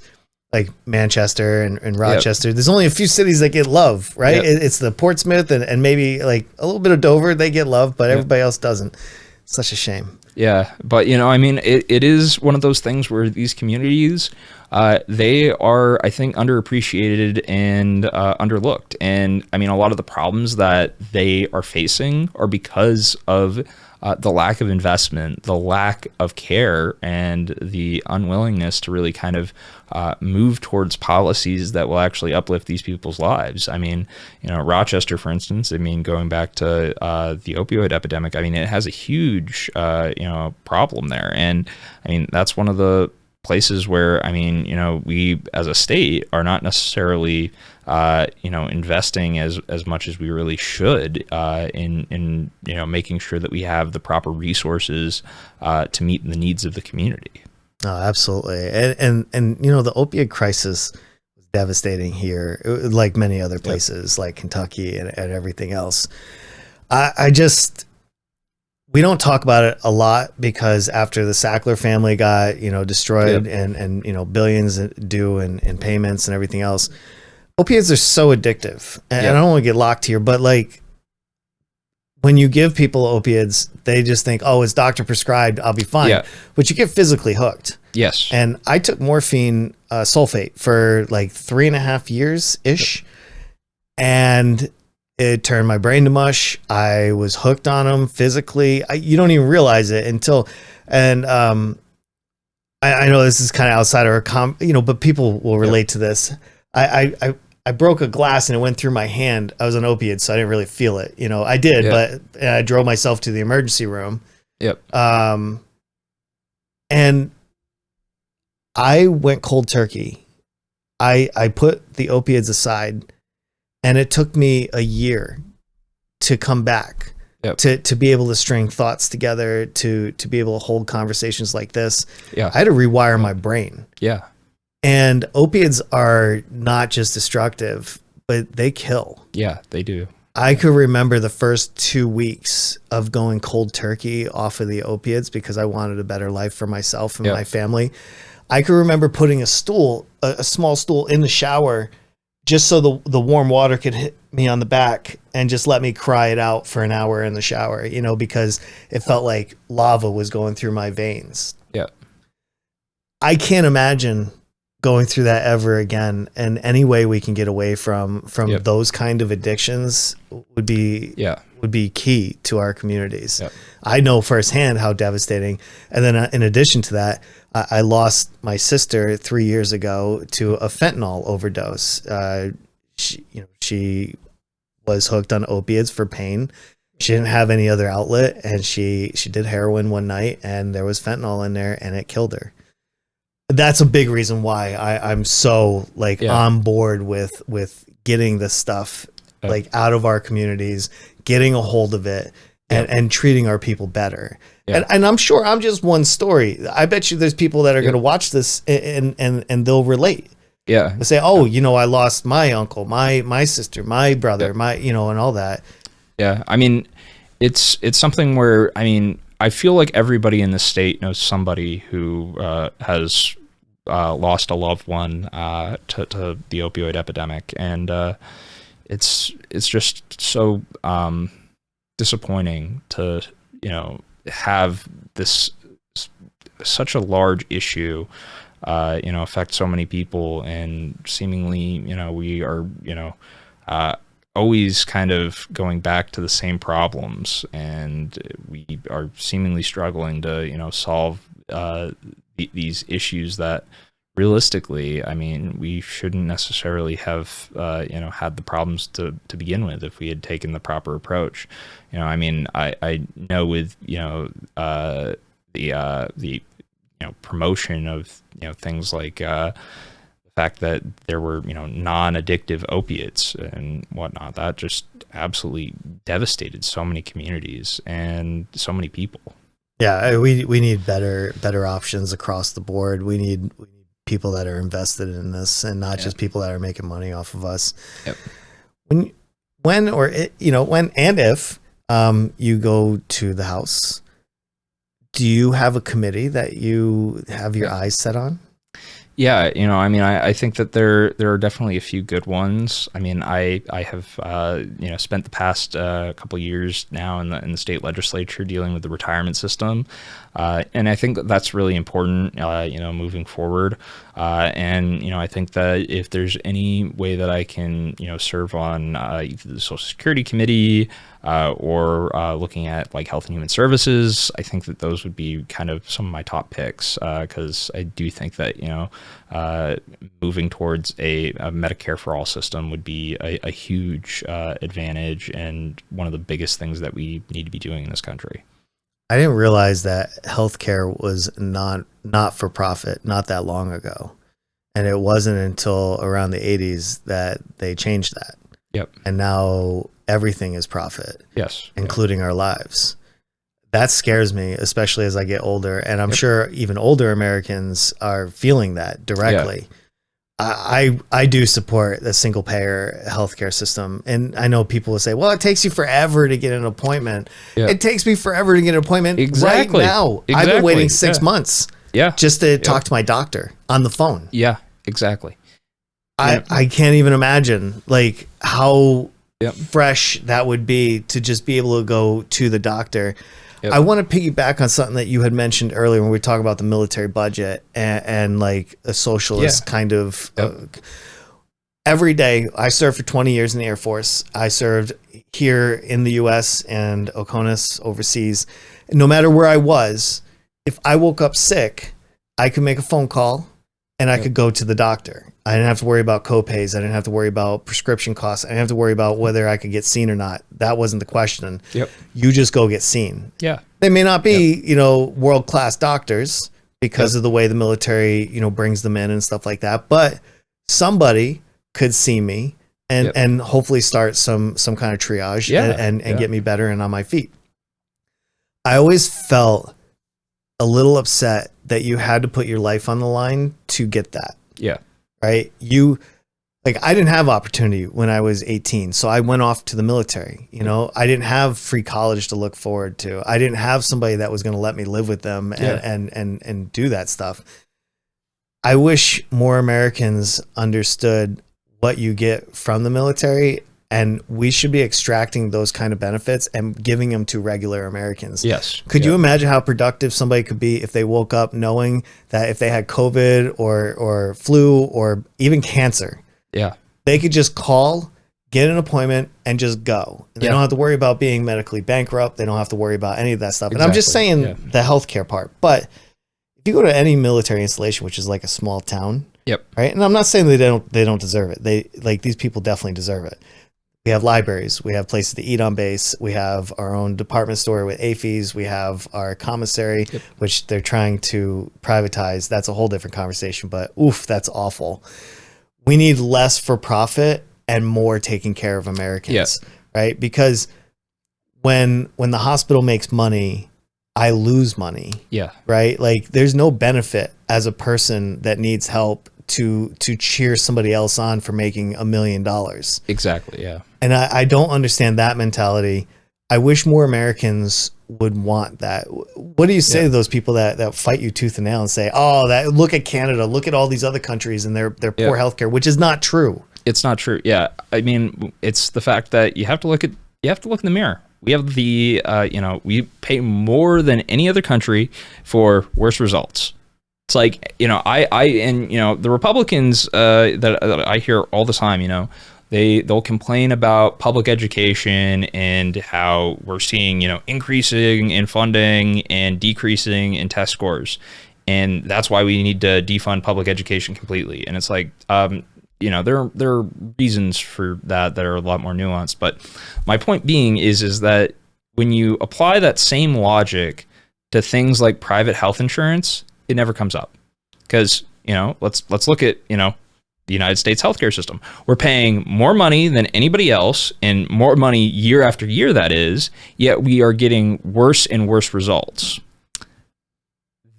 like Manchester and Rochester. There's only a few cities that get love, right? It's the Portsmouth and maybe like a little bit of Dover, they get love, but everybody else doesn't. It's such a shame. Yeah, but it is one of those things where these communities, they are, I think, underappreciated and underlooked. And I mean, a lot of the problems that they are facing are because of the lack of investment, the lack of care, and the unwillingness to really kind of move towards policies that will actually uplift these people's lives. I mean, Rochester, for instance, going back to the opioid epidemic, I mean, it has a huge, problem there. And I mean, that's one of the places where, I mean, we as a state are not necessarily, investing as much as we really should in making sure that we have the proper resources to meet the needs of the community. Oh, absolutely. And the opioid crisis was devastating here, like many other places, like Kentucky and everything else. We don't talk about it a lot because after the Sackler family got, destroyed and billions due in payments and everything else, opiates are so addictive. And I don't want to get locked here, but like when you give people opiates, they just think, oh, it's doctor prescribed, I'll be fine. Yeah. But you get physically hooked. Yes. And I took morphine sulfate for like 3.5 years ish. And it turned my brain to mush. I was hooked on them physically. You don't even realize it until, and I know this is kind of outside of our but people will relate to this. I broke a glass and it went through my hand. I was on opiates, so I didn't really feel it. I did, but I drove myself to the emergency room. Yep. And I went cold turkey. I put the opiates aside. And it took me a year to come back, to be able to string thoughts together, to be able to hold conversations like this. Yeah. I had to rewire my brain. Yeah. And opiates are not just destructive, but they kill. Yeah, they do. I could remember the first 2 weeks of going cold turkey off of the opiates because I wanted a better life for myself and my family. I could remember putting a small stool in the shower just so the warm water could me on the back and just let me cry it out for an hour in the shower, you know, because it felt like lava was going through my veins. Yeah. I can't imagine going through that ever again. And any way we can get away from those kind of addictions would be key to our communities. Yep. I know firsthand how devastating. And then in addition to that, I lost my sister 3 years ago to a fentanyl overdose. She was hooked on opiates for pain. She didn't have any other outlet, and she did heroin one night, and there was fentanyl in there, and it killed her. That's a big reason why I'm so on board with getting this stuff out of our communities, getting a hold of it, and treating our people better. Yeah. And I'm sure I'm just one story. I bet you there's people that are going to watch this and they'll relate. Yeah. They say, oh, you know, I lost my uncle, my sister, my brother, and all that. Yeah. I mean, it's something where, I mean, I feel like everybody in the state knows somebody who has lost a loved one to the opioid epidemic. And it's just so disappointing to, have this such a large issue affect so many people, and seemingly we are always kind of going back to the same problems, and we are seemingly struggling to solve these issues that realistically, I mean, we shouldn't necessarily have had the problems to begin with if we had taken the proper approach. I mean, I know with the promotion of things like the fact that there were non-addictive opiates and whatnot, that just absolutely devastated so many communities and so many people. Yeah, we need better options across the board. We need people that are invested in this, and not just people that are making money off of us. Yep. When and if you go to the House, do you have a committee that you have your eyes set on? Yeah, I mean, I think that there are definitely a few good ones. I mean, I have spent the past couple of years now in the state legislature dealing with the retirement system, and I think that's really important, moving forward. And I think that if there's any way that I can serve on either the Social Security Committee or looking at like Health and Human Services, I think that those would be kind of some of my top picks, because I do think that moving towards a Medicare for all system would be a huge advantage, and one of the biggest things that we need to be doing in this country. I didn't realize that healthcare was not for profit not that long ago, and it wasn't until around the 80s that they changed that. Yep. And now everything is profit. Yes. Including our lives. That scares me, especially as I get older, and I'm sure even older Americans are feeling that directly. Yeah. I do support the single payer healthcare system, and I know people will say, well, it takes you forever to get an appointment. Yeah. It takes me forever to get an appointment right now. Exactly. I've been waiting 6 months just to talk to my doctor on the phone. Yeah, exactly. I can't even imagine like how fresh that would be to just be able to go to the doctor. Yep. I want to piggyback on something that you had mentioned earlier when we talk about the military budget and like a socialist kind of every day. I served for 20 years in the Air Force. I served here in the US and Oconus overseas. No matter where I was, if I woke up sick, I could make a phone call and I could go to the doctor. I didn't have to worry about copays. I didn't have to worry about prescription costs. I didn't have to worry about whether I could get seen or not. That wasn't the question. Yep. You just go get seen. Yeah. They may not be, world-class doctors because of the way the military, brings them in and stuff like that. But somebody could see me and hopefully start some kind of triage and get me better and on my feet. I always felt a little upset that you had to put your life on the line to get that. Yeah. Right. I didn't have opportunity when I was 18. So I went off to the military. I didn't have free college to look forward to. I didn't have somebody that was going to let me live with them and do that stuff. I wish more Americans understood what you get from the military And we should be extracting those kind of benefits and giving them to regular Americans. Yes. Could you imagine how productive somebody could be if they woke up knowing that if they had COVID or flu or even cancer, Yeah. they could just call, get an appointment, and just go. They don't have to worry about being medically bankrupt. They don't have to worry about any of that stuff. And I'm just saying the healthcare part. But if you go to any military installation, which is like a small town, right? And I'm not saying they don't deserve it. They like these people definitely deserve it. We have libraries. We have places to eat on base. We have our own department store with AFES. We have our commissary, which they're trying to privatize. That's a whole different conversation, but oof, that's awful. We need less for profit and more taking care of Americans, right? Because when the hospital makes money, I lose money, right? Like there's no benefit as a person that needs help to cheer somebody else on for making $1 million. Exactly. Yeah. And I don't understand that mentality. I wish more Americans would want that. What do you say to those people that fight you tooth and nail and say, "Oh, that look at Canada, look at all these other countries and their poor healthcare," which is not true. It's not true. Yeah. I mean, it's the fact that you have to look in the mirror. We have the we pay more than any other country for worse results. It's like, the Republicans that I hear all the time, they'll complain about public education and how we're seeing, increasing in funding and decreasing in test scores. And that's why we need to defund public education completely. And it's like, there are reasons for that are a lot more nuanced. But my point being is that when you apply that same logic to things like private health insurance, it never comes up. Because, let's look at, the United States healthcare system. We're paying more money than anybody else, and more money year after year, that is, yet we are getting worse and worse results.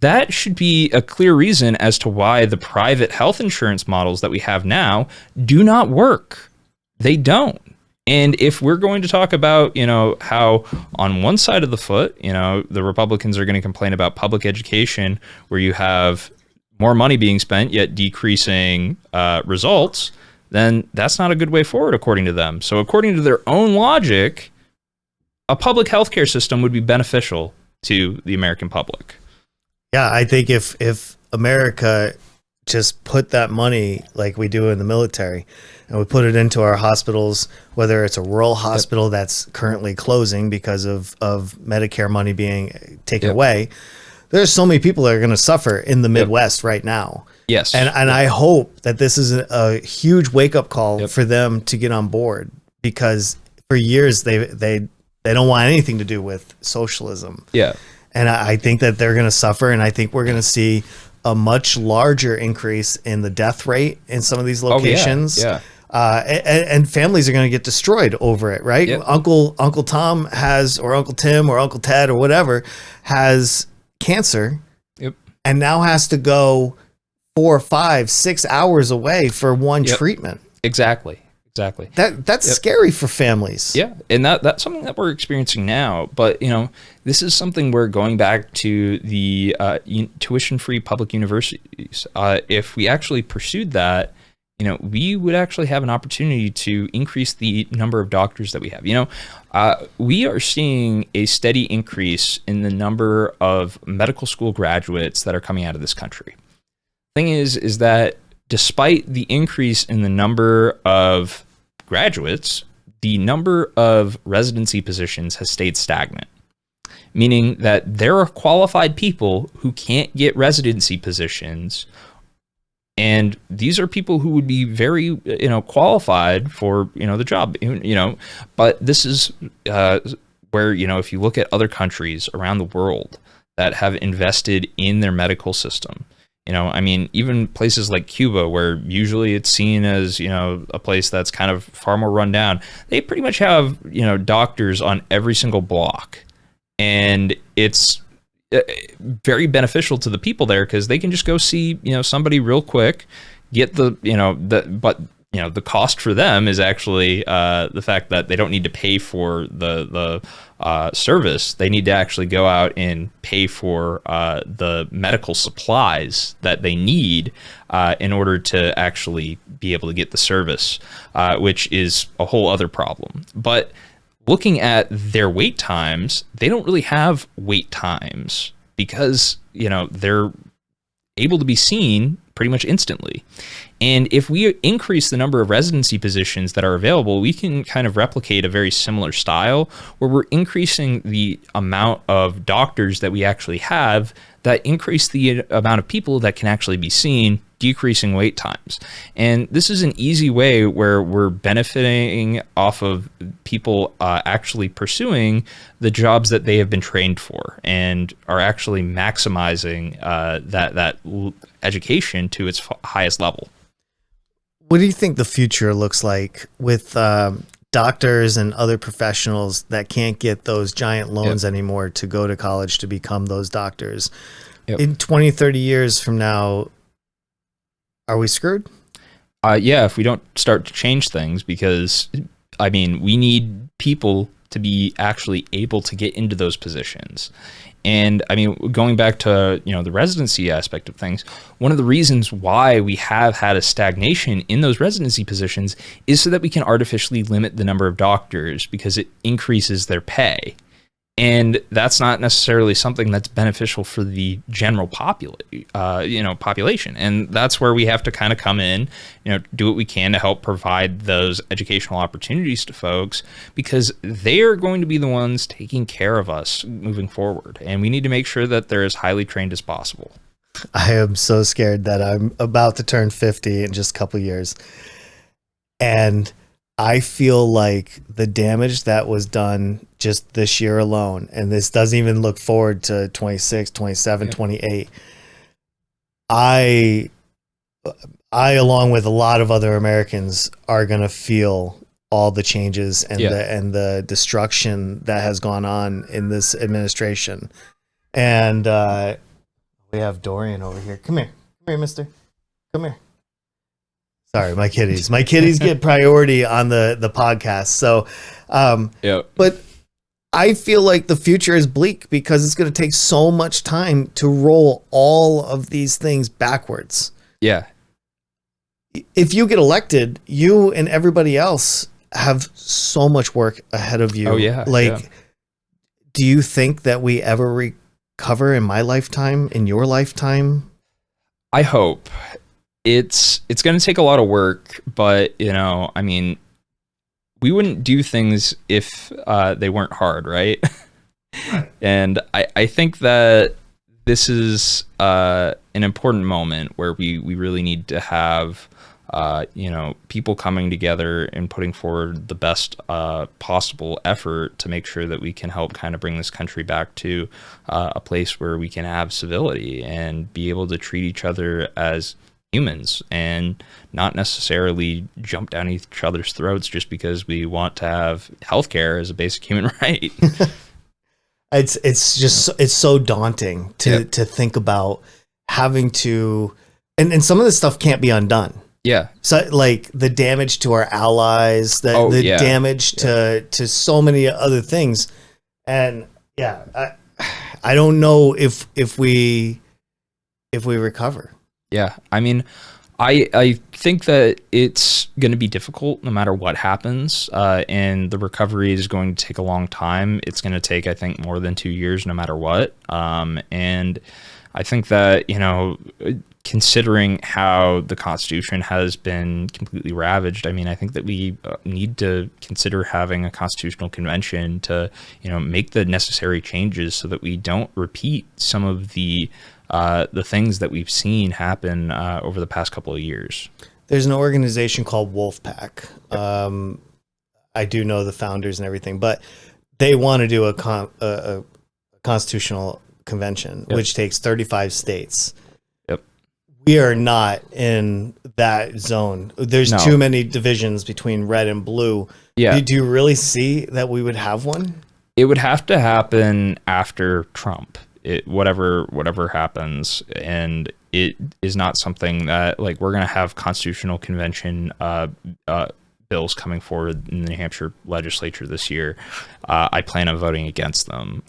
That should be a clear reason as to why the private health insurance models that we have now do not work. They don't. And if we're going to talk about, how on one side of the foot, the Republicans are going to complain about public education where you have more money being spent yet decreasing results, then that's not a good way forward according to them. So according to their own logic, a public healthcare system would be beneficial to the American public. Yeah, I think if America just put that money like we do in the military and we put it into our hospitals, whether it's a rural hospital that's currently closing because of Medicare money being taken away, there's so many people that are going to suffer in the Midwest right now. Yes. And I hope that this is a huge wake-up call for them to get on board, because for years they don't want anything to do with socialism. Yeah. And I think that they're going to suffer, and I think we're going to see a much larger increase in the death rate in some of these locations. And families are going to get destroyed over it, right? Uncle Tom has, or Uncle Tim or Uncle Ted or whatever, has cancer and now has to go 4, 5, 6 hours away for one treatment. Exactly. That's scary for families. Yeah. And that's something that we're experiencing now. But, this is something we're going back to the tuition-free public universities. If we actually pursued that, we would actually have an opportunity to increase the number of doctors that we have. We are seeing a steady increase in the number of medical school graduates that are coming out of this country. Thing is that despite the increase in the number of graduates, the number of residency positions has stayed stagnant, meaning that there are qualified people who can't get residency positions. And these are people who would be very, qualified for, the job, but this is where, if you look at other countries around the world that have invested in their medical system, even places like Cuba, where usually it's seen as, a place that's kind of far more run down, they pretty much have, doctors on every single block. And it's very beneficial to the people there because they can just go see, somebody real quick, get but the cost for them is actually the fact that they don't need to pay for the service. They need to actually go out and pay for the medical supplies that they need in order to actually be able to get the service, which is a whole other problem. But looking at their wait times, they don't really have wait times because, they're able to be seen pretty much instantly. And if we increase the number of residency positions that are available, we can kind of replicate a very similar style where we're increasing the amount of doctors that we actually have that increase the amount of people that can actually be seen, decreasing wait times. And this is an easy way where we're benefiting off of people actually pursuing the jobs that they have been trained for and are actually maximizing that education to its highest level. What do you think the future looks like with doctors and other professionals that can't get those giant loans anymore to go to college to become those doctors? In 20, 30 years from now, are we screwed? Yeah, if we don't start to change things, because we need people to be actually able to get into those positions. And going back to, the residency aspect of things, one of the reasons why we have had a stagnation in those residency positions is so that we can artificially limit the number of doctors because it increases their pay. And that's not necessarily something that's beneficial for the general population. And that's where we have to kind of come in, do what we can to help provide those educational opportunities to folks, because they are going to be the ones taking care of us moving forward. And we need to make sure that they're as highly trained as possible. I am so scared that I'm about to turn 50 in just a couple of years. And I feel like the damage that was done just this year alone, and this doesn't even look forward to 26, 27, 28. I, along with a lot of other Americans, are going to feel all the changes and the destruction that has gone on in this administration. And we have Dorian over here. Come here, mister. Come here. Sorry, my kitties. My kitties get priority on the podcast. So, but I feel like the future is bleak because it's going to take so much time to roll all of these things backwards. Yeah. If you get elected, you and everybody else have so much work ahead of you. Oh, yeah. Do you think that we ever recover in my lifetime, in your lifetime? I hope. It's going to take a lot of work, but we wouldn't do things if they weren't hard, right? And I think that this is an important moment where we really need to have people coming together and putting forward the best possible effort to make sure that we can help kind of bring this country back to a place where we can have civility and be able to treat each other as humans and not necessarily jump down each other's throats just because we want to have healthcare as a basic human right. It's so daunting to think about having to, and some of this stuff can't be undone. Yeah. So like the damage to our allies, the damage to so many other things. And I don't know if we recover. Yeah, I think that it's going to be difficult no matter what happens, and the recovery is going to take a long time. It's going to take, I think, more than 2 years no matter what. And I think that, considering how the Constitution has been completely ravaged, I think that we need to consider having a constitutional convention to, make the necessary changes so that we don't repeat some of the things that we've seen happen over the past couple of years. There's an organization called Wolfpack. I do know the founders and everything, but they want to do a constitutional convention, which takes 35 states. Yep. We are not in that zone. There's too many divisions between red and blue. Yeah. Do you really see that we would have one? It would have to happen after Trump whatever happens, and it is not something that like we're going to have constitutional convention bills coming forward in the New Hampshire legislature this year. I plan on voting against them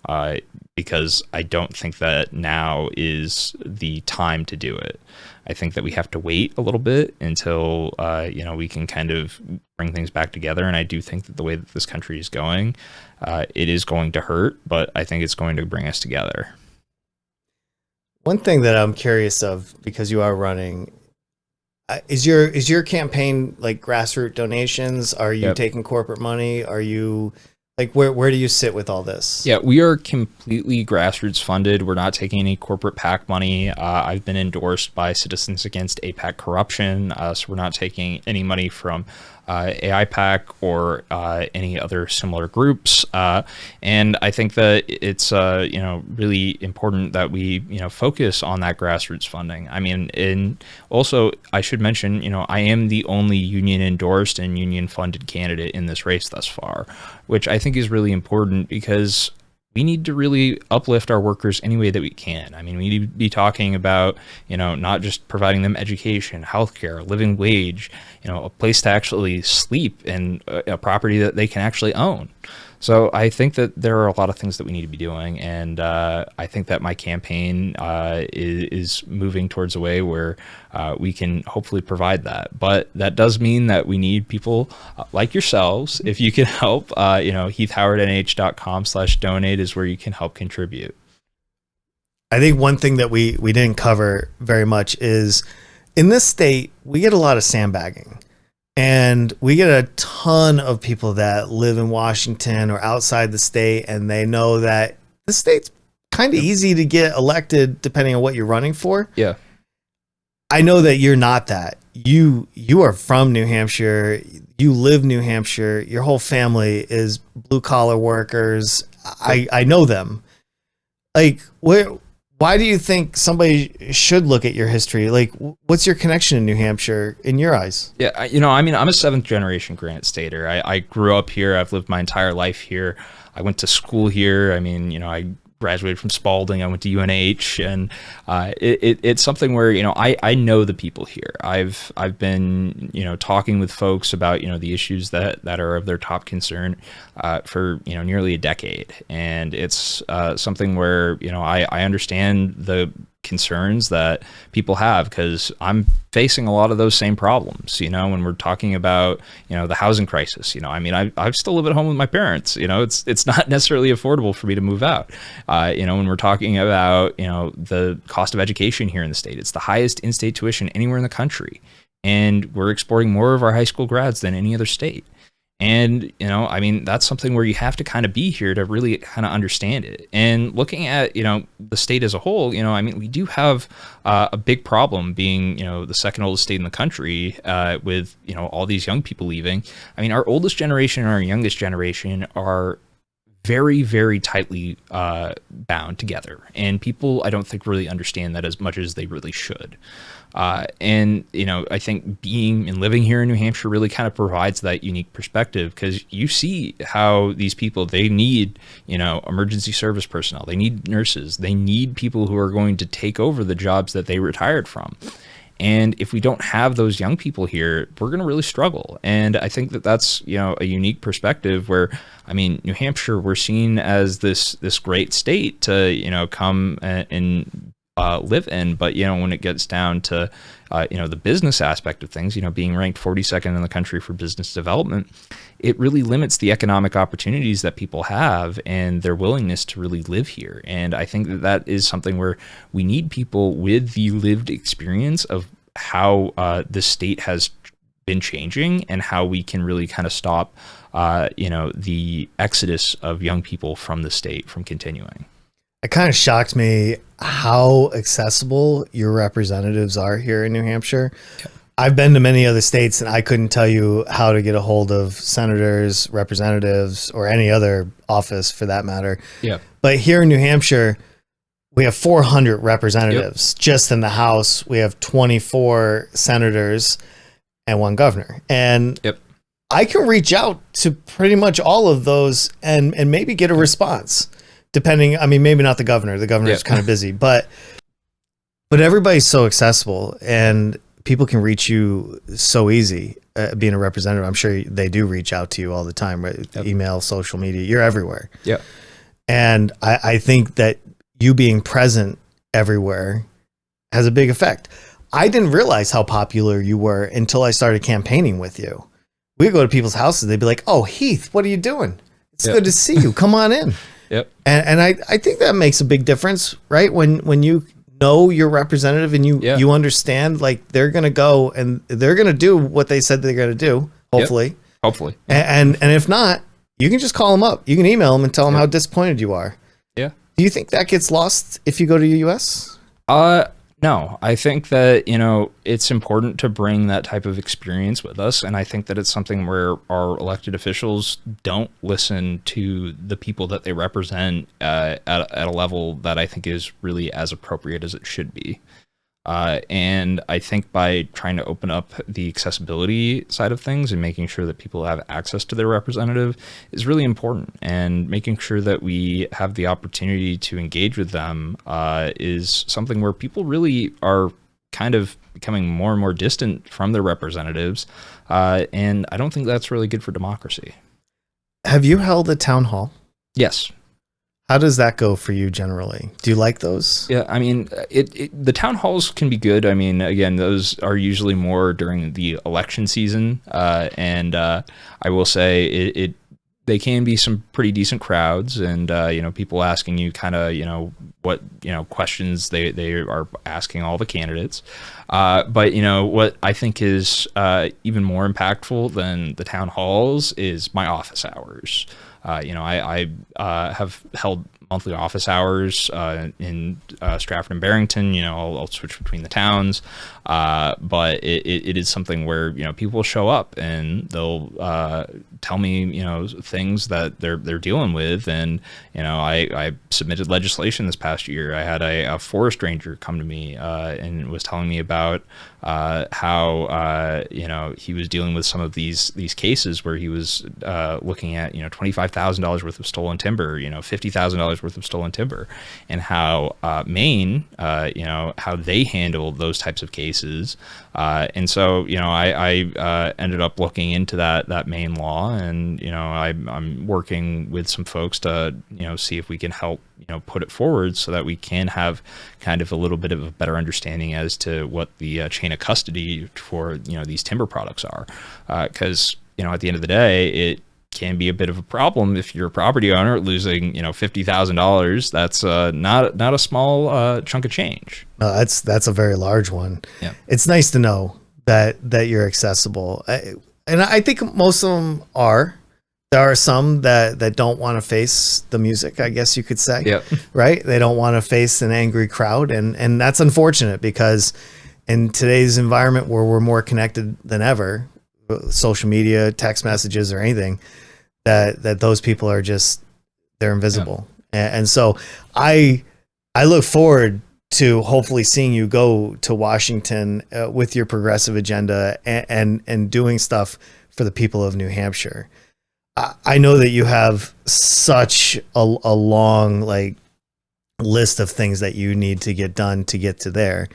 because I don't think that now is the time to do it. I think that we have to wait a little bit until we can kind of bring things back together. And I do think that the way that this country is going, it is going to hurt, but I think it's going to bring us together. One thing that I'm curious of, because you are running, is your campaign like grassroots donations? Are you taking corporate money? Are you like where do you sit with all this? Yeah, we are completely grassroots funded. We're not taking any corporate PAC money. I've been endorsed by Citizens Against APAC Corruption, so we're not taking any money from AIPAC or any other similar groups. And I think that it's really important that we focus on that grassroots funding. I mean, and also I should mention, I am the only union endorsed and union funded candidate in this race thus far, which I think is really important because we need to really uplift our workers any way that we can. I mean, we need to be talking about, not just providing them education, healthcare, living wage, a place to actually sleep, and a property that they can actually own. So I think that there are a lot of things that we need to be doing, and I think that my campaign is moving towards a way where we can hopefully provide that. But that does mean that we need people like yourselves. If you can help, heathhowardnh.com/donate is where you can help contribute. I think one thing that we didn't cover very much is in this state, we get a lot of sandbagging. And we get a ton of people that live in Washington or outside the state, and they know that the state's kind of easy to get elected depending on what you're running for. Yeah. I know that you're not that. You are from New Hampshire. You live New Hampshire. Your whole family is blue collar workers. I know them. Like, why do you think somebody should look at your history? Like, what's your connection in New Hampshire in your eyes? Yeah, I'm a 7th generation Granite Stater. I grew up here. I've lived my entire life here. I went to school here. I mean, I graduated from Spalding. I went to UNH, and it's something where I know the people here. I've been talking with folks about the issues that are of their top concern for nearly a decade, and it's something where I understand the concerns that people have, because I'm facing a lot of those same problems, when we're talking about, the housing crisis. I still live at home with my parents. It's not necessarily affordable for me to move out. When we're talking about, the cost of education here in the state, it's the highest in-state tuition anywhere in the country. And we're exporting more of our high school grads than any other state. And, that's something where you have to kind of be here to really kind of understand it. And looking at, the state as a whole, we do have a big problem being, the second oldest state in the country with, all these young people leaving. Our oldest generation and our youngest generation are very, very tightly bound together. And people, I don't think, really understand that as much as they really should. And I think being and living here in New Hampshire really kind of provides that unique perspective, because you see how these people, they need, emergency service personnel, they need nurses, they need people who are going to take over the jobs that they retired from. And if we don't have those young people here, we're going to really struggle. And I think that that's, a unique perspective where, New Hampshire, we're seen as this great state to, come and live in. But, when it gets down to, the business aspect of things, being ranked 42nd in the country for business development, it really limits the economic opportunities that people have and their willingness to really live here. And I think that that is something where we need people with the lived experience of how the state has been changing and how we can really kind of stop, the exodus of young people from the state from continuing. It kind of shocked me how accessible your representatives are here in New Hampshire. Yeah. I've been to many other states, and I couldn't tell you how to get a hold of senators, representatives, or any other office for that matter. Yeah. But here in New Hampshire, we have 400 representatives. Yep. Just in the House, we have 24 senators and 1 governor. And yep. I can reach out to pretty much all of those and maybe get a response. depending, I mean, maybe not the governor. The governor's kind of busy, but everybody's so accessible and people can reach you so easy. Being a representative, I'm sure they do reach out to you all the time, right? Yep. Email, social media, you're everywhere. Yeah. And I think that you being present everywhere has a big effect. I didn't realize how popular you were until I started campaigning with you. We'd go to people's houses. They'd be like, "Oh, Heath, what are you doing? It's good to see you. Come on in." Yep. And I think that makes a big difference, right? When you know your representative and you understand, like, they're going to go and they're going to do what they said they're going to do, hopefully. Yep. Hopefully. And if not, you can just call them up. You can email them and tell them how disappointed you are. Yeah. Do you think that gets lost if you go to the U.S.? No, I think that, it's important to bring that type of experience with us. And I think that it's something where our elected officials don't listen to the people that they represent at a level that I think is really as appropriate as it should be. And I think by trying to open up the accessibility side of things and making sure that people have access to their representative is really important. And making sure that we have the opportunity to engage with them is something where people really are kind of becoming more and more distant from their representatives. And I don't think that's really good for democracy. Have you held a town hall? Yes. How does that go for you generally? Do you like those? Yeah, I mean, the town halls can be good. I mean, again, those are usually more during the election season. And I will say they can be some pretty decent crowds and, people asking you kind of, what, questions they are asking all the candidates. But, what I think is even more impactful than the town halls is my office hours. I have held monthly office hours in Stratford and Barrington. I'll switch between the towns, but it is something where people will show up and they'll tell me things that they're dealing with, and I submitted legislation this past year. I had a forest ranger come to me and was telling me about how he was dealing with some of these cases where he was looking at $25,000 worth of stolen timber, $50,000 worth of stolen timber, and how Maine, how they handle those types of cases. And so I ended up looking into that Maine law, and I'm working with some folks to see if we can help put it forward so that we can have kind of a little bit of a better understanding as to what the chain of custody for these timber products are, because at the end of the day it can be a bit of a problem if you're a property owner losing $50,000. That's not a small chunk of change. No, that's a very large one. Yeah. It's nice to know that you're accessible, and I think most of them are. There are some that don't want to face the music, I guess you could say. Yep. Right? They don't want to face an angry crowd, and that's unfortunate, because in today's environment where we're more connected than ever, social media, text messages, or anything, that those people are just, they're invisible. Yeah. And so I look forward to hopefully seeing you go to Washington with your progressive agenda and doing stuff for the people of New Hampshire. I know that you have such a long list of things that you need to get done to get to there.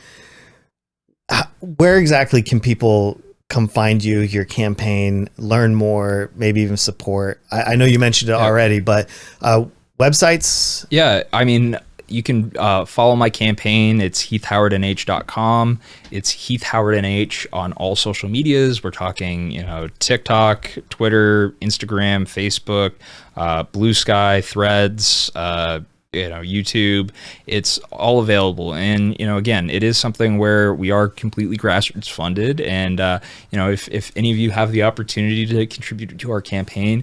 Where exactly can people come find you, your campaign, learn more, maybe even support? I know you mentioned it already, but websites? Yeah, I mean, you can follow my campaign. It's heathhowardnh.com. It's Heath Howard NH on all social medias. We're talking, TikTok, Twitter, Instagram, Facebook, Blue Sky, Threads, YouTube. It's all available. And, again, it is something where we are completely grassroots funded. And, if any of you have the opportunity to contribute to our campaign,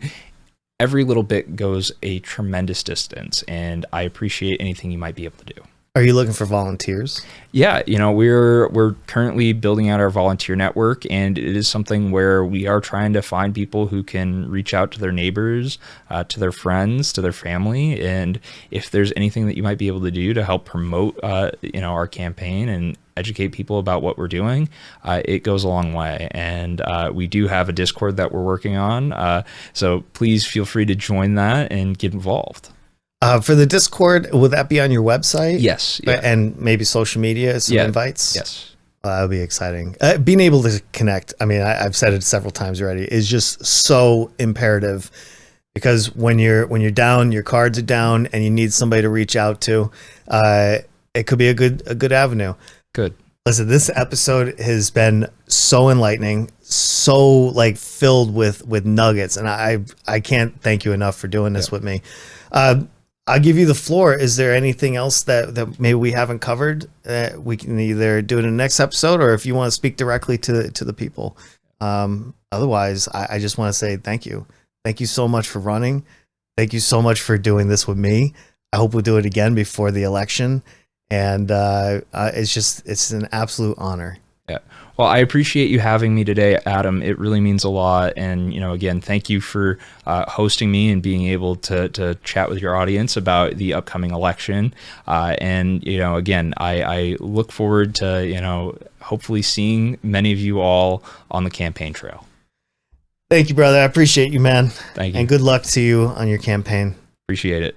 every little bit goes a tremendous distance, and I appreciate anything you might be able to do. Are you looking for volunteers? Yeah, we're currently building out our volunteer network, and it is something where we are trying to find people who can reach out to their neighbors, to their friends, to their family, and if there's anything that you might be able to do to help promote, our campaign and educate people about what we're doing, it goes a long way. And we do have a Discord that we're working on, so please feel free to join that and get involved. For the Discord, will that be on your website? Yes. Yeah. And maybe social media, some invites? Yes. That'll be exciting. Being able to connect, I mean, I've said it several times already, is just so imperative, because when you're down, your cards are down, and you need somebody to reach out to, it could be a good avenue. Good. Listen, this episode has been so enlightening, so like filled with nuggets, and I can't thank you enough for doing this with me. I'll give you the floor. Is there anything else that maybe we haven't covered? We can either do it in the next episode, or if you want to speak directly to the people. Otherwise, I just want to say thank you. Thank you so much for running. Thank you so much for doing this with me. I hope we'll do it again before the election. And it's an absolute honor. Yeah. Well, I appreciate you having me today, Adam. It really means a lot. And, again, thank you for hosting me and being able to chat with your audience about the upcoming election. And, again, I look forward to, hopefully seeing many of you all on the campaign trail. Thank you, brother. I appreciate you, man. Thank you. And good luck to you on your campaign. Appreciate it.